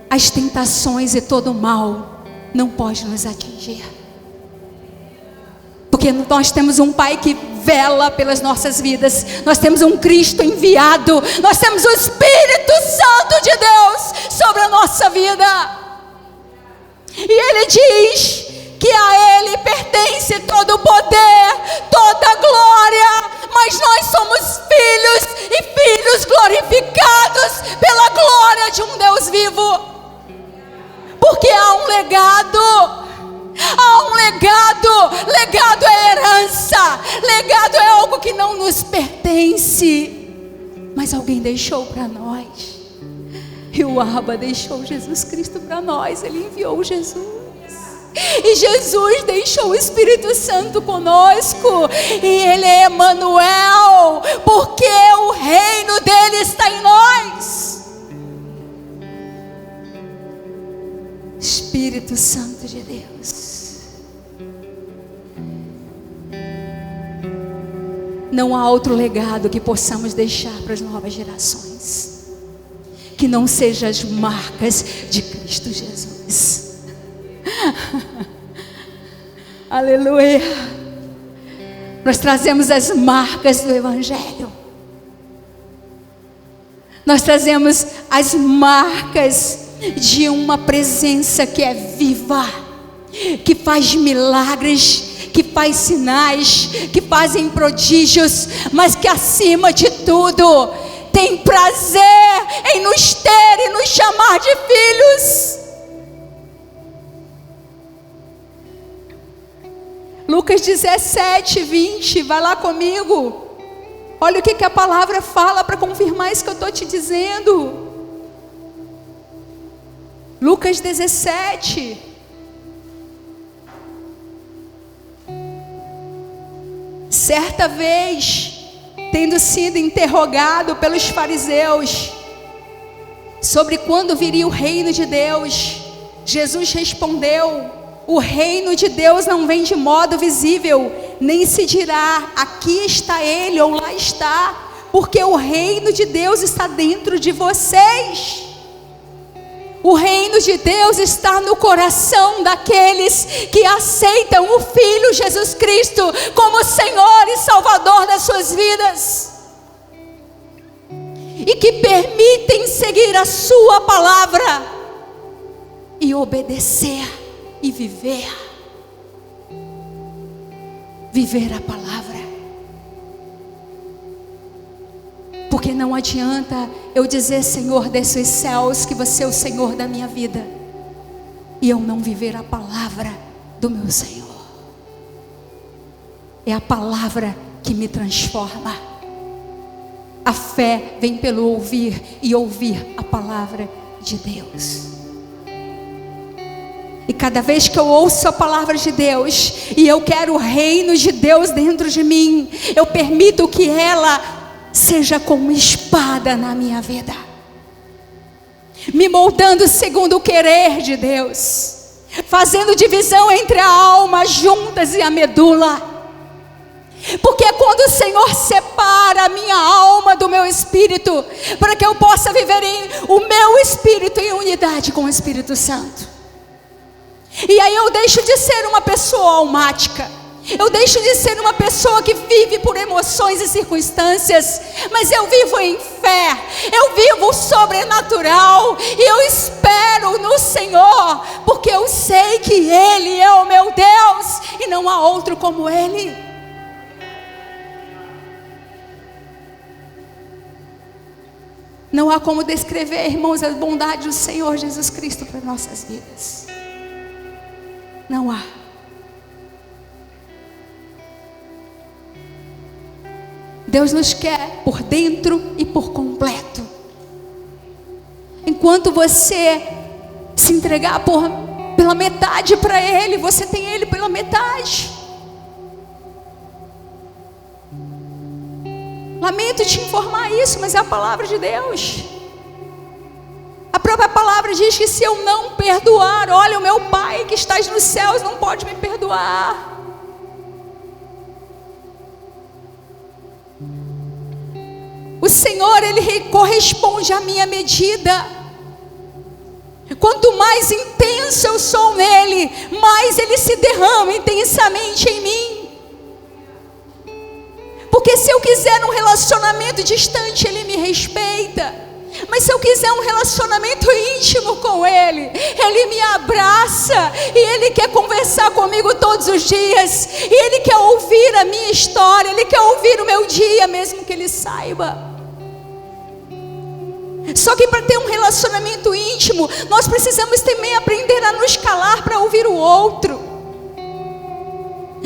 as tentações e todo o mal não pode nos atingir, porque nós temos um Pai que vela pelas nossas vidas, nós temos um Cristo enviado, nós temos o Espírito Santo de Deus sobre a nossa vida, e Ele diz que a Ele pertence todo o poder, toda a glória, mas nós somos filhos e filhos glorificados pela glória de um Deus vivo, porque há um legado. Há um legado. Legado é herança. Legado é algo que não nos pertence, mas alguém deixou para nós. E o Abba deixou Jesus Cristo para nós. Ele enviou Jesus, e Jesus deixou o Espírito Santo conosco, e Ele é Emanuel, porque o reino dele está em nós. Espírito Santo de Deus, não há outro legado que possamos deixar para as novas gerações que não sejam as marcas de Cristo Jesus. Aleluia. Nós trazemos as marcas do Evangelho, nós trazemos as marcas de uma presença que é viva, que faz milagres, que faz sinais, que fazem prodígios, mas que acima de tudo tem prazer em nos ter e nos chamar de filhos. Lucas 17:20, vai lá comigo. Olha o que a palavra fala para confirmar isso que eu estou te dizendo. Lucas 17. Certa vez, tendo sido interrogado pelos fariseus sobre quando viria o reino de Deus, Jesus respondeu: o reino de Deus não vem de modo visível, nem se dirá aqui está ele ou lá está, porque o reino de Deus está dentro de vocês. O reino de Deus está no coração daqueles que aceitam o Filho Jesus Cristo como Senhor e Salvador das suas vidas, e que permitem seguir a sua palavra e obedecer e viver a palavra. Porque não adianta eu dizer: Senhor, desce os céus, que você é o Senhor da minha vida, e eu não viver a palavra do meu Senhor. É a palavra que me transforma. A fé vem pelo ouvir, e ouvir a palavra de Deus. E cada vez que eu ouço a palavra de Deus, e eu quero o reino de Deus dentro de mim, eu permito que ela seja como espada na minha vida, me moldando segundo o querer de Deus, fazendo divisão entre a alma, as juntas e a medula. Porque é quando o Senhor separa a minha alma do meu espírito, para que eu possa viver o meu espírito em unidade com o Espírito Santo. E aí eu deixo de ser uma pessoa almática, eu deixo de ser uma pessoa que vive por emoções e circunstâncias, mas eu vivo em fé, eu vivo o sobrenatural, e eu espero no Senhor, porque eu sei que Ele é o meu Deus, e não há outro como Ele. Não há como descrever, irmãos, a bondade do Senhor Jesus Cristo para nossas vidas. Não há. Deus nos quer por dentro e por completo. Enquanto você se entregar pela metade para Ele, você tem Ele pela metade. Lamento te informar isso, mas é a palavra de Deus. A própria palavra diz que se eu não perdoar, olha, o meu Pai que estás nos céus não pode me perdoar. O Senhor, Ele corresponde à minha medida. Quanto mais intenso eu sou nele, mais Ele se derrama intensamente em mim. Porque se eu quiser um relacionamento distante, Ele me respeita. Mas se eu quiser um relacionamento íntimo com Ele, Ele me abraça, e Ele quer conversar comigo todos os dias, e Ele quer ouvir a minha história, Ele quer ouvir o meu dia, mesmo que Ele saiba. Só que para ter um relacionamento íntimo, nós precisamos também aprender a nos calar para ouvir o outro.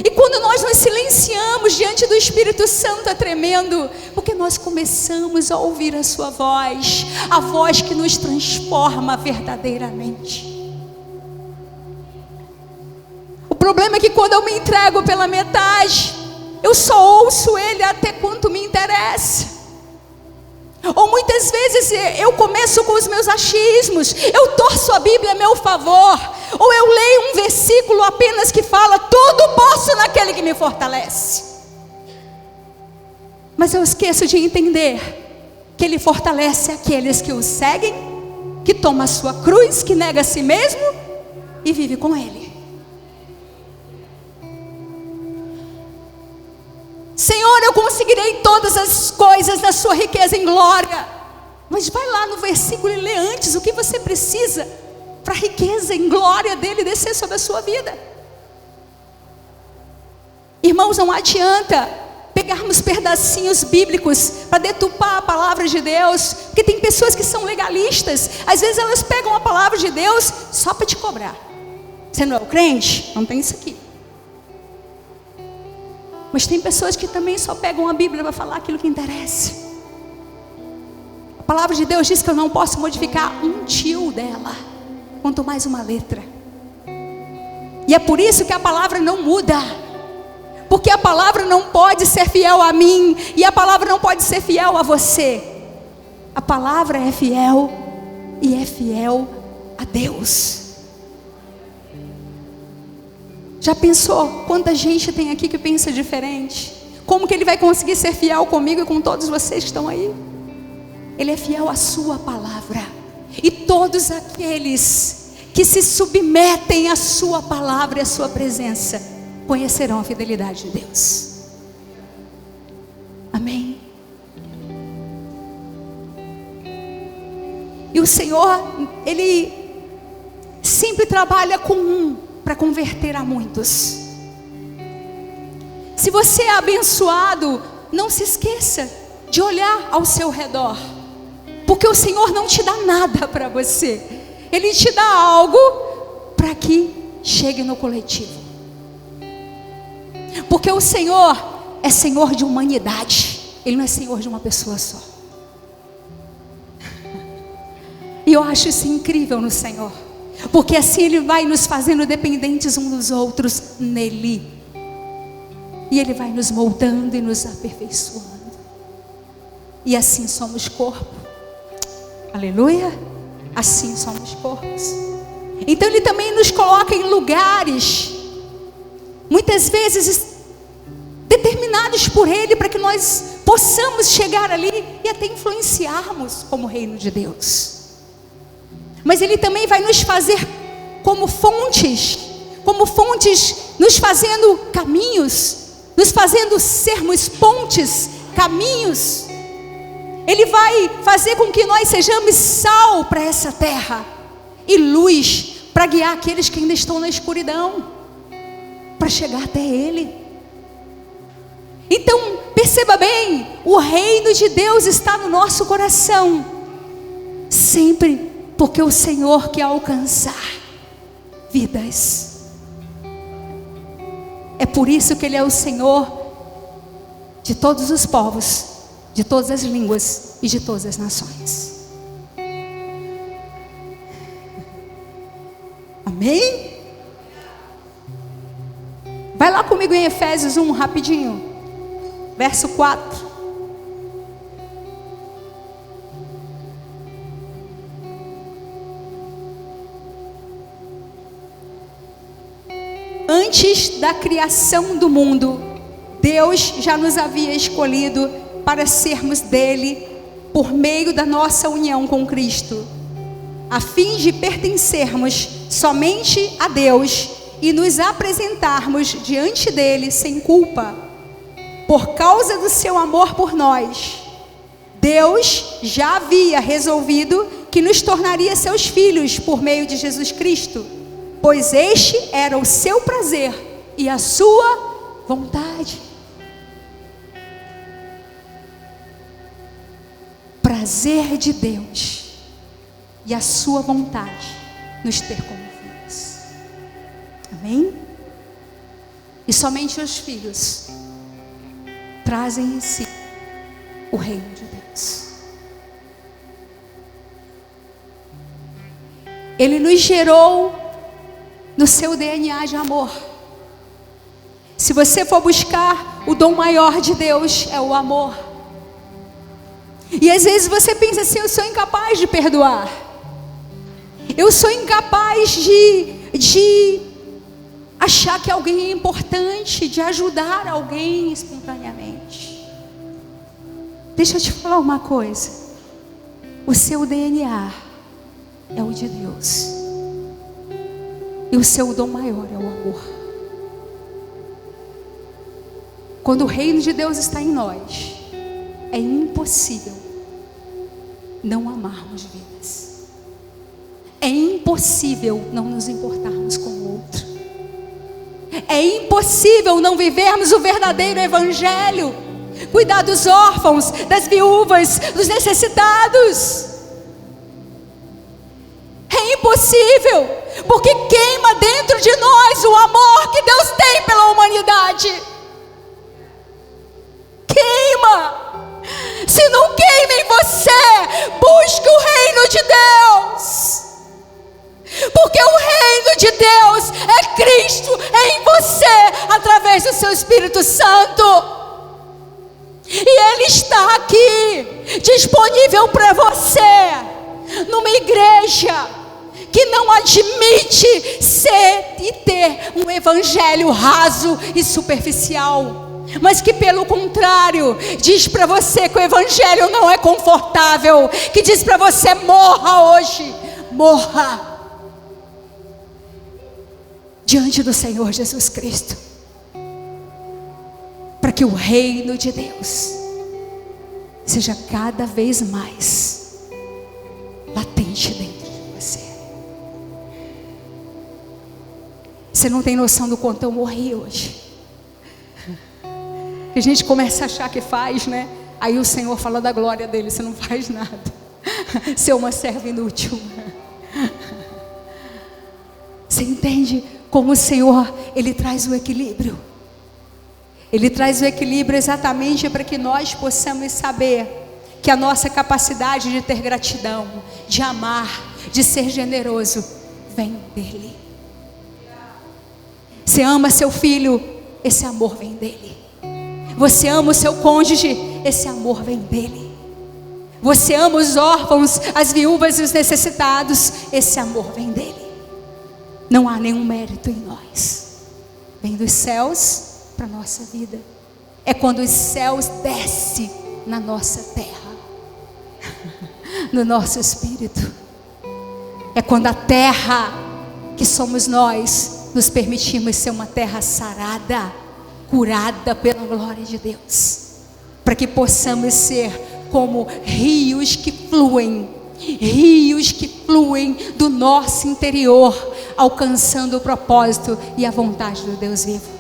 E quando nós nos silenciamos diante do Espírito Santo, é tremendo, porque nós começamos a ouvir a sua voz, a voz que nos transforma verdadeiramente. O problema é que quando eu me entrego pela metade, eu só ouço Ele até quanto me interessa. Ou muitas vezes eu começo com os meus achismos, eu torço a Bíblia a meu favor, ou eu leio um versículo apenas que fala: tudo posso naquele que me fortalece. Mas eu esqueço de entender que Ele fortalece aqueles que o seguem, que toma a sua cruz, que nega a si mesmo e vive com Ele. Senhor, eu conseguirei todas as coisas da sua riqueza em glória. Mas vai lá no versículo e lê antes o que você precisa para a riqueza em glória dele descer sobre a sua vida. Irmãos, não adianta pegarmos pedacinhos bíblicos para deturpar a palavra de Deus, porque tem pessoas que são legalistas. Às vezes elas pegam a palavra de Deus só para te cobrar. Você não é o crente? Não tem isso aqui. Mas tem pessoas que também só pegam a Bíblia para falar aquilo que interessa. A palavra de Deus diz que eu não posso modificar um tio dela, quanto mais uma letra. E é por isso que a palavra não muda. porque a palavra não pode ser fiel a mim, e a palavra não pode ser fiel a você. A palavra é fiel, e é fiel a Deus. Já pensou quanta gente tem aqui que pensa diferente? Como que Ele vai conseguir ser fiel comigo e com todos vocês que estão aí? Ele é fiel à sua palavra, e todos aqueles que se submetem à sua palavra e à sua presença conhecerão a fidelidade de Deus. Amém? E o Senhor, Ele sempre trabalha com um para converter a muitos. Se você é abençoado, não se esqueça de olhar ao seu redor, porque o Senhor não te dá nada para você, Ele te dá algo para que chegue no coletivo. Porque o Senhor é Senhor de humanidade, Ele não é Senhor de uma pessoa só. E eu acho isso incrível no Senhor, porque assim Ele vai nos fazendo dependentes uns dos outros nele, e Ele vai nos moldando e nos aperfeiçoando, e assim somos corpo. Aleluia. Assim somos corpos. Então Ele também nos coloca em lugares, muitas vezes determinados por Ele, para que nós possamos chegar ali e até influenciarmos como reino de Deus. Mas Ele também vai nos fazer como fontes, nos fazendo caminhos, nos fazendo sermos pontes, caminhos. Ele vai fazer com que nós sejamos sal para essa terra e luz para guiar aqueles que ainda estão na escuridão, para chegar até Ele. Então, perceba bem, o reino de Deus está no nosso coração, sempre, porque o Senhor quer alcançar vidas. É por isso que Ele é o Senhor de todos os povos, de todas as línguas e de todas as nações. Amém? Vai lá comigo em Efésios 1, rapidinho, verso 4. Antes da criação do mundo, Deus já nos havia escolhido para sermos dele por meio da nossa união com Cristo, a fim de pertencermos somente a Deus e nos apresentarmos diante dele sem culpa. Por causa do seu amor por nós, Deus já havia resolvido que nos tornaria seus filhos por meio de Jesus Cristo, pois este era o seu prazer e a sua vontade. Prazer de Deus e a sua vontade nos ter como filhos. Amém? E somente os filhos trazem em si o reino de Deus. Ele nos gerou no seu DNA de amor. Se você for buscar, o dom maior de Deus é o amor. E às vezes você pensa assim: eu sou incapaz de perdoar, eu sou incapaz de achar que alguém é importante, de ajudar alguém espontaneamente. Deixa eu te falar uma coisa: o seu DNA é o de Deus, e o seu dom maior é o amor. Quando o reino de Deus está em nós, é impossível não amarmos vidas. É impossível não nos importarmos com o outro. É impossível não vivermos o verdadeiro evangelho. Cuidar dos órfãos, das viúvas, dos necessitados. É impossível, porque queima dentro de nós o amor que Deus tem pela humanidade. Queima. Se não queima em você, busque o reino de Deus, porque o reino de Deus é Cristo em você, através através do seu Espírito Santo. E Ele está aqui, disponível para você, numa igreja que não admite ser e ter um evangelho raso e superficial, mas que pelo contrário, diz para você que o evangelho não é confortável, que diz para você: morra hoje, morra diante do Senhor Jesus Cristo, para que o reino de Deus seja cada vez mais latente dentro de você. Você não tem noção do quanto eu morri hoje. A gente começa a achar que faz, né? Aí o Senhor fala da glória dele, você não faz nada. Você é uma serva inútil. Você entende como o Senhor, Ele traz o equilíbrio. Ele traz o equilíbrio exatamente para que nós possamos saber que a nossa capacidade de ter gratidão, de amar, de ser generoso, vem dEle. Você ama seu filho, esse amor vem dEle. Você ama o seu cônjuge, esse amor vem dEle. Você ama os órfãos, as viúvas e os necessitados, esse amor vem dEle. Não há nenhum mérito em nós. Vem dos céus para a nossa vida. É quando os céus descem na nossa terra, no nosso espírito. É quando a terra que somos nós nos permitimos ser uma terra sarada, curada pela glória de Deus, para que possamos ser como rios que fluem do nosso interior, alcançando o propósito e a vontade do Deus vivo.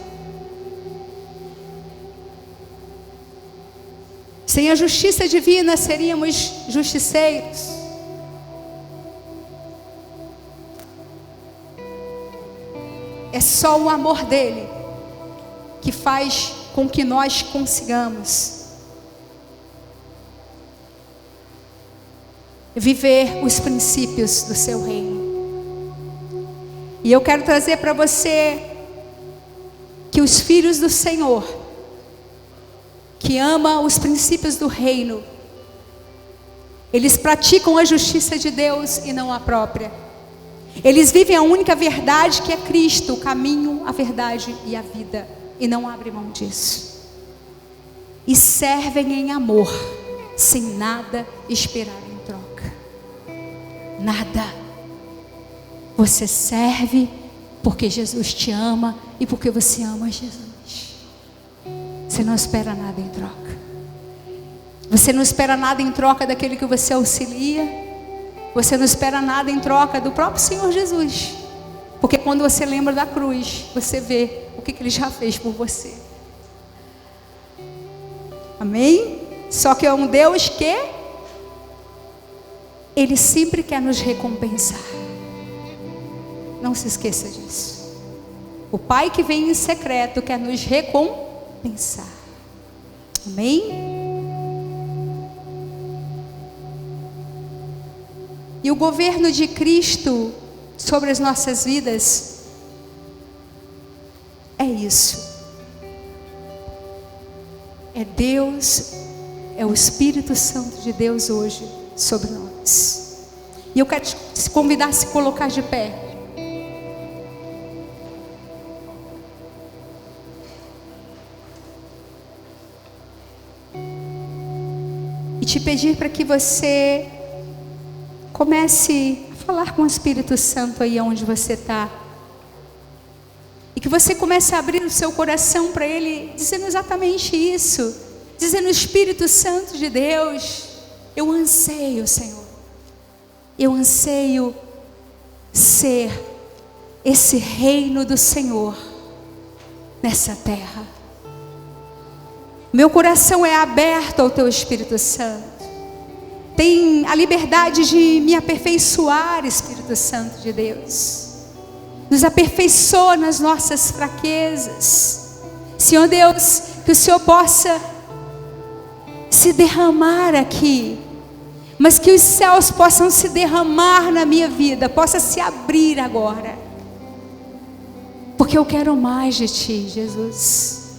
Sem a justiça divina seríamos justiceiros. É só o amor dele que faz com que nós consigamos viver os princípios do seu reino. E eu quero trazer para você que os filhos do Senhor, que amam os princípios do reino, eles praticam a justiça de Deus e não a própria. Eles vivem a única verdade, que é Cristo, o caminho, a verdade e a vida, e não abrem mão disso. E servem em amor, sem nada esperar em troca. Nada. Você serve porque Jesus te ama e porque você ama Jesus. Você não espera nada em troca. Você não espera nada em troca daquele que você auxilia. Você não espera nada em troca do próprio Senhor Jesus. Porque quando você lembra da cruz, você vê o que Ele já fez por você. Amém? Só que é um Deus que Ele sempre quer nos recompensar. Não se esqueça disso. O Pai que vem em secreto quer nos recompensar. Amém? E o governo de Cristo sobre as nossas vidas é isso. É Deus, é o Espírito Santo de Deus hoje sobre nós. E eu quero te convidar a se colocar de pé. E te pedir para que você comece a falar com o Espírito Santo aí onde você está. E que você comece a abrir o seu coração para Ele, dizendo exatamente isso. Dizendo: Espírito Santo de Deus, eu anseio, Senhor. Eu anseio ser esse reino do Senhor nessa terra. Meu coração é aberto ao Teu Espírito Santo. Tem a liberdade de me aperfeiçoar, Espírito Santo de Deus. Nos aperfeiçoa nas nossas fraquezas. Senhor Deus, que o Senhor possa se derramar aqui, mas que os céus possam se derramar na minha vida, possa se abrir agora. porque eu quero mais de Ti, Jesus.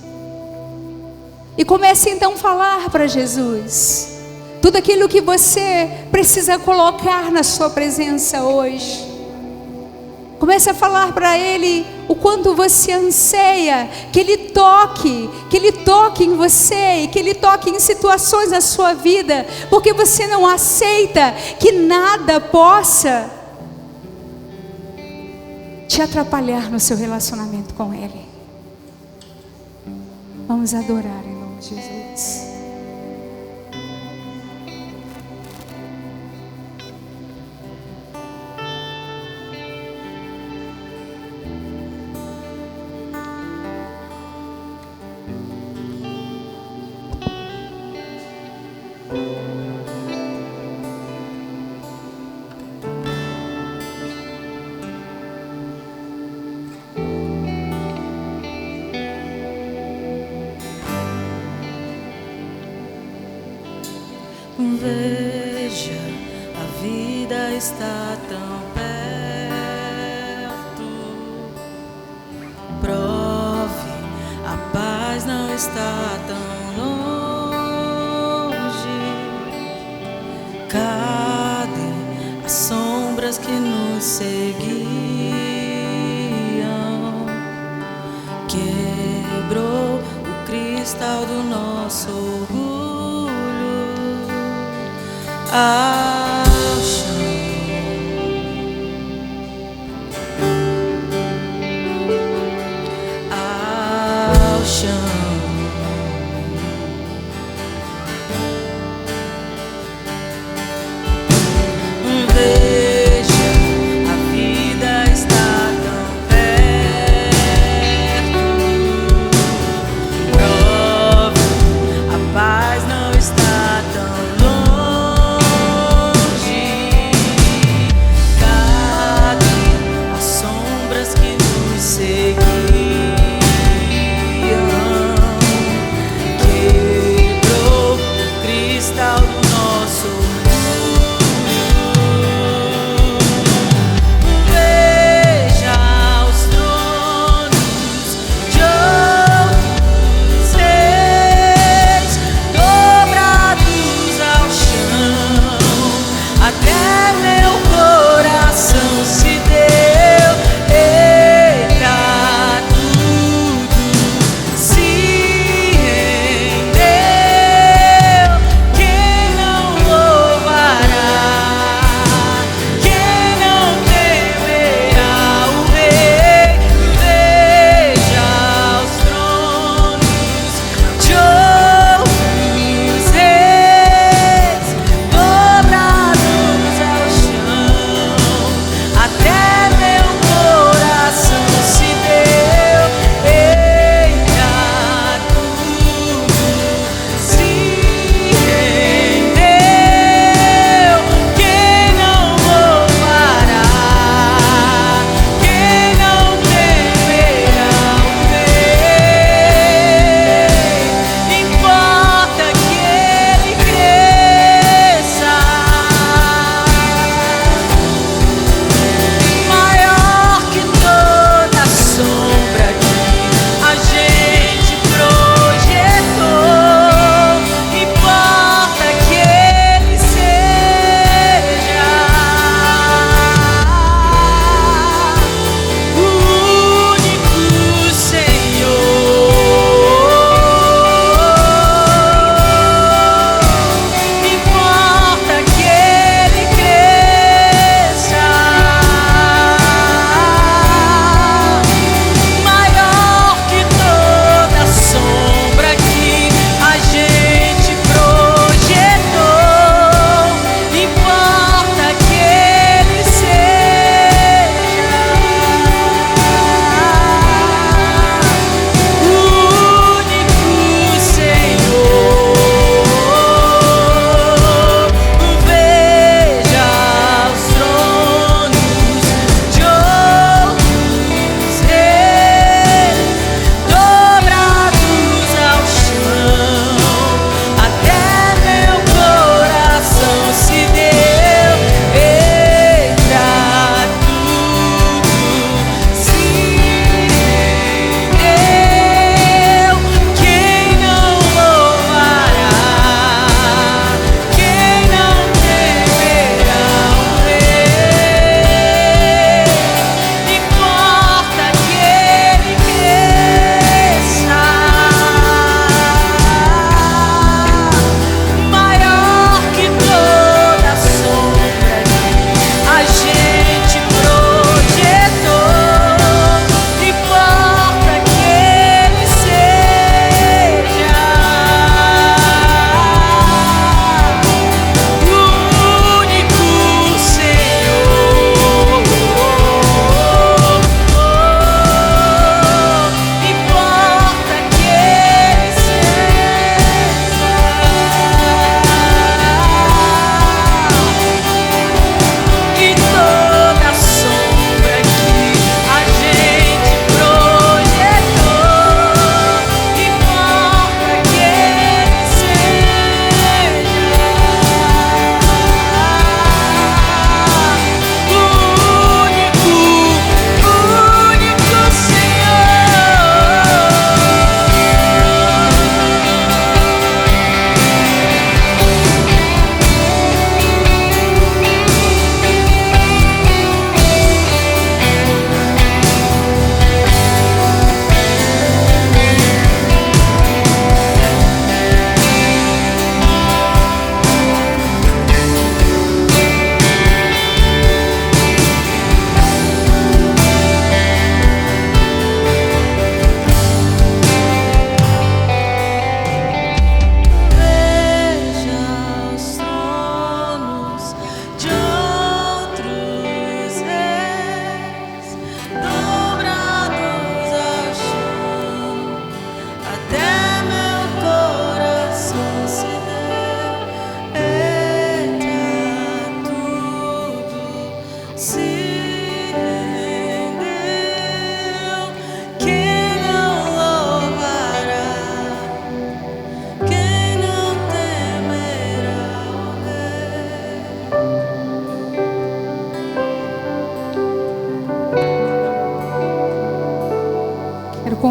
E comece então a falar para Jesus tudo aquilo que você precisa colocar na sua presença hoje. Comece a falar para Ele o quanto você anseia que Ele toque em você, e que Ele toque em situações da sua vida, porque você não aceita que nada possa te atrapalhar no seu relacionamento com Ele. Vamos adorar em nome de Jesus. Veja, a vida está tão perto. Prove, a paz não está tão longe. Cadê as sombras que nos seguiam? Quebrou o cristal do nosso orgulho. Ao chão, ao chão. Veja, a vida está tão perto. Prove, a paz não está tão longe.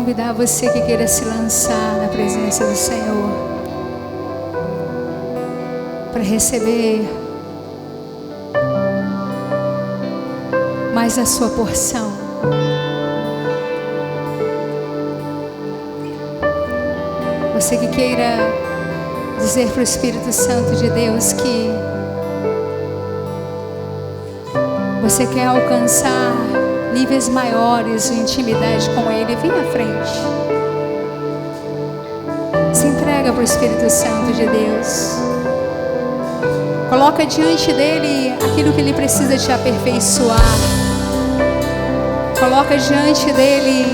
convidar você que queira se lançar na presença do Senhor para receber mais a sua porção. Você que queira dizer para o Espírito Santo de Deus que você quer alcançar níveis maiores de intimidade com Ele, vem à frente. Se entrega para o Espírito Santo de Deus. Coloca diante dele aquilo que ele precisa te aperfeiçoar. Coloca diante dele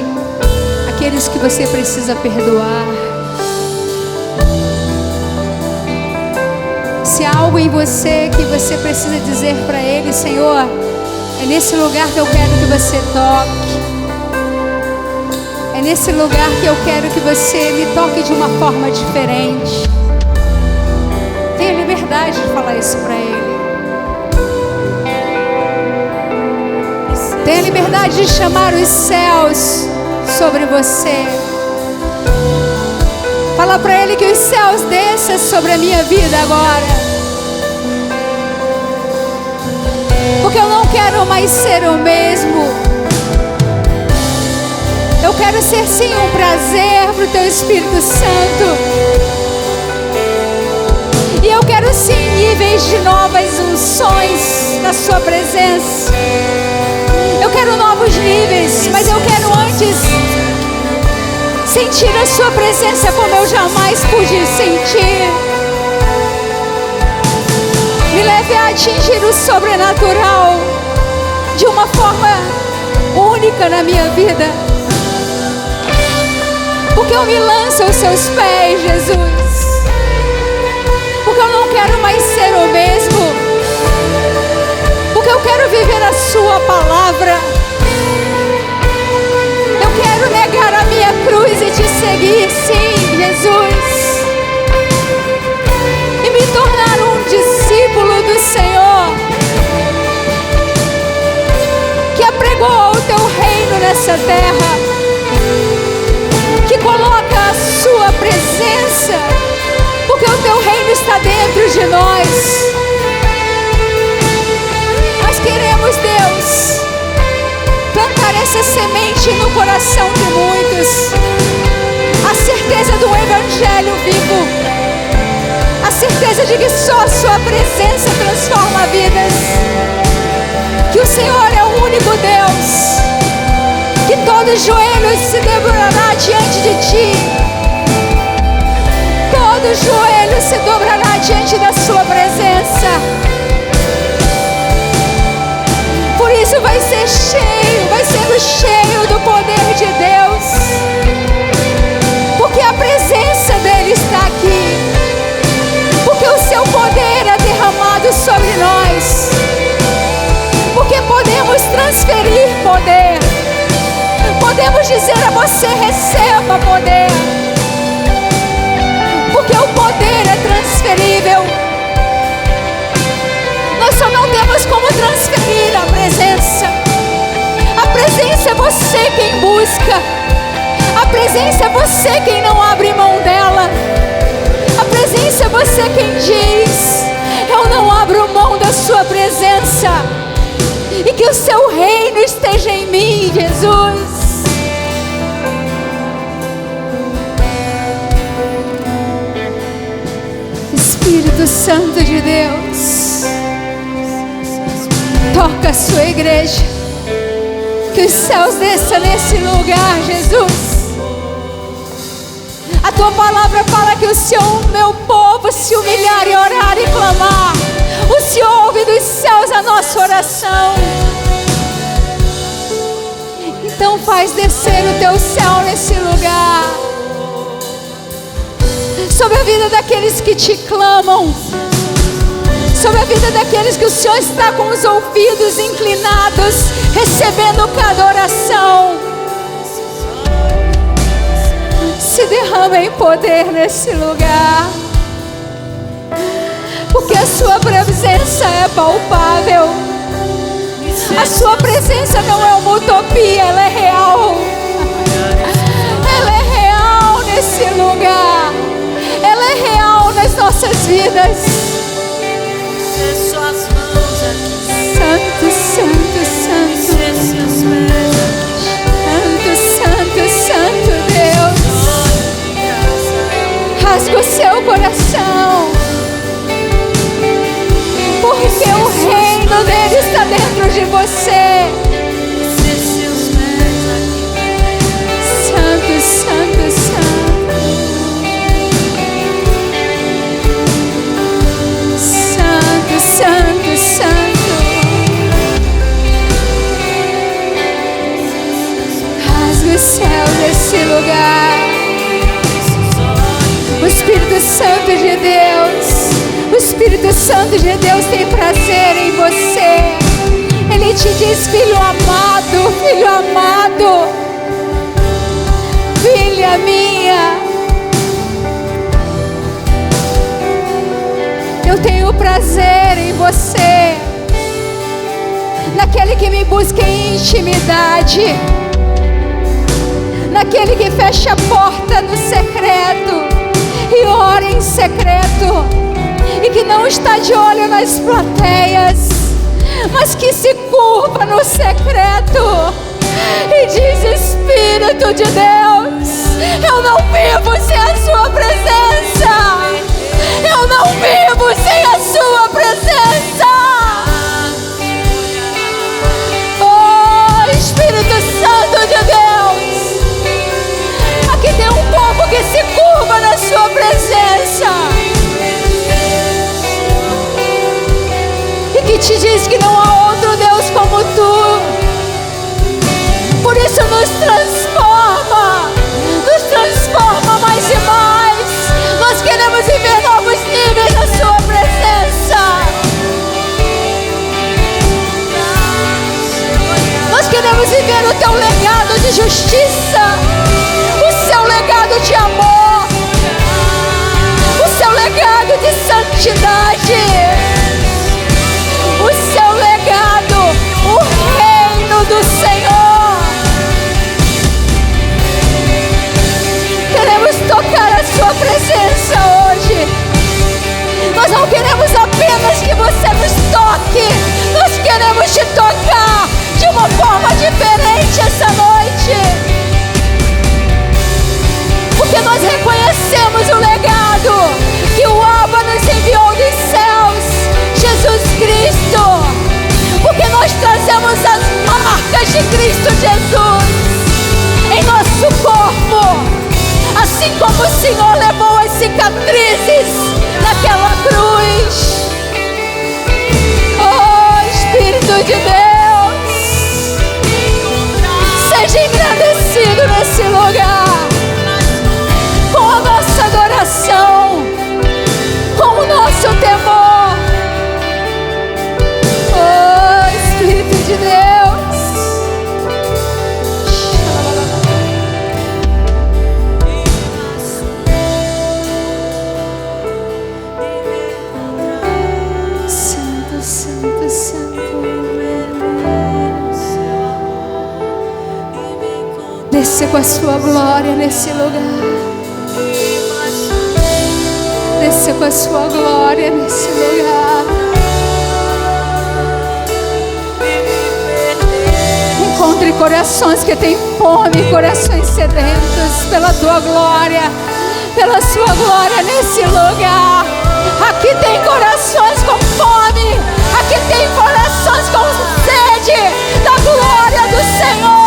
aqueles que você precisa perdoar. Se há algo em você que você precisa dizer para ele: Senhor, é nesse lugar que eu quero que você toque. É nesse lugar que eu quero que você me toque de uma forma diferente. Tenha liberdade de falar isso para Ele. Tenha liberdade de chamar os céus sobre você. Fala para Ele que os céus desçam sobre a minha vida agora. Porque eu não quero mais ser o mesmo. Eu quero ser sim um prazer para o Teu Espírito Santo. E eu quero sim níveis de novas unções na Sua presença. Eu quero novos níveis, mas eu quero antes sentir a Sua presença como eu jamais pude sentir. Me leve a atingir o sobrenatural de uma forma única na minha vida. Porque eu me lanço aos Seus pés, Jesus. Porque eu não quero mais ser o mesmo. Porque eu quero viver a Sua palavra. Eu quero negar a minha cruz e Te seguir, sim, Jesus. E me tornar um discípulo do Senhor, que apregou o Teu reino nessa terra, que coloca a Sua presença, porque o Teu reino está dentro de nós. Nós queremos, Deus, plantar essa semente no coração de muitos, a certeza do Evangelho vivo, a certeza de que só a Sua presença transforma vidas, que o Senhor é o único Deus, que todo joelho se dobrará diante de Ti, todo joelho se dobrará diante da Sua presença. Por isso vai ser cheio, vai sendo cheio do poder de Deus, porque a presença dEle está aqui, porque o Seu poder é derramado sobre nós, porque podemos transferir poder, podemos dizer a você: receba poder, porque o poder é transferível. Nós só não temos como transferir a presença. A presença é você quem busca. A presença é você quem não abre mão dela. A presença é você quem diz: eu não abro mão da Sua presença. E que o Seu reino esteja em mim, Jesus. Espírito Santo de Deus, toca a Sua igreja, que os céus desçam nesse lugar, Jesus. A Tua palavra fala que se o meu povo se humilhar e orar e clamar, o Senhor ouve dos céus a nossa oração. Então faz descer o Teu céu nesse lugar, sobre a vida daqueles que Te clamam, sobre a vida daqueles que o Senhor está com os ouvidos inclinados, recebendo cada oração. Se derrama em poder nesse lugar, porque a Sua presença é palpável. A Sua presença não é uma utopia, ela é real. nesse lugar. Ela é real nas nossas vidas. Desce suas mãos aqui. Santo, santo, santo. Desce seus pés aqui. Santo, santo, santo Deus. Rasga o seu coração, porque o reino dele está dentro de você. Desce seus pés aqui. Santo, santo, santo. Santo, santo, santo. Rasga o céu desse lugar. O Espírito Santo de Deus, o Espírito Santo de Deus tem prazer em você. Ele te diz: filho amado, filha minha, eu tenho prazer em você, naquele que me busca em intimidade, naquele que fecha a porta no secreto e ora em secreto, e que não está de olho nas plateias, mas que se curva no secreto e diz: Espírito de Deus, eu não vivo sem a sua presença, eu não vivo sem a sua presença. Oh, Espírito Santo de Deus, aqui tem um povo que se curva na sua presença e que te diz que não há outro Deus como tu. Por isso nos transforma mais e mais. Nós queremos viver novos níveis na sua presença. Nós queremos viver o teu legado de justiça, o seu legado de amor, o seu legado de santidade, o seu legado, o reino do Senhor. Queremos tocar a sua presença hoje. Nós não queremos apenas que você nos toque, nós queremos te tocar de uma forma diferente essa noite, porque nós reconhecemos o legado que o Abba nos enviou dos céus, Jesus Cristo, porque nós trazemos as marcas de Cristo Jesus em nosso corpo, assim como o Senhor levou as cicatrizes naquela cruz. Oh, Espírito de Deus, seja engrandecido nesse lugar, com a nossa adoração, com o nosso temor. Oh, Espírito de Deus. Santo, Santo, Santo. Desça com a sua glória nesse lugar. Desça com a sua glória nesse lugar. Encontre corações que têm fome, corações sedentos pela tua glória, pela sua glória nesse lugar. Aqui tem corações com fome, aqui tem corações com sede da glória do Senhor.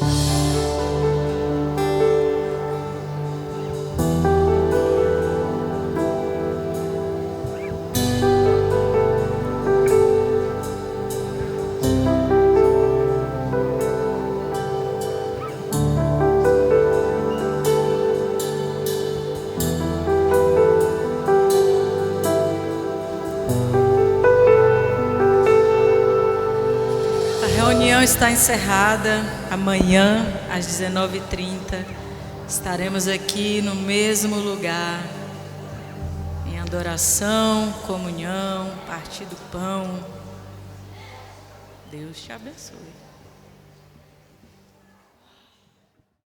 A reunião está encerrada. Amanhã, às 19h30, estaremos aqui no mesmo lugar, em adoração, comunhão, partir do pão. Deus te abençoe.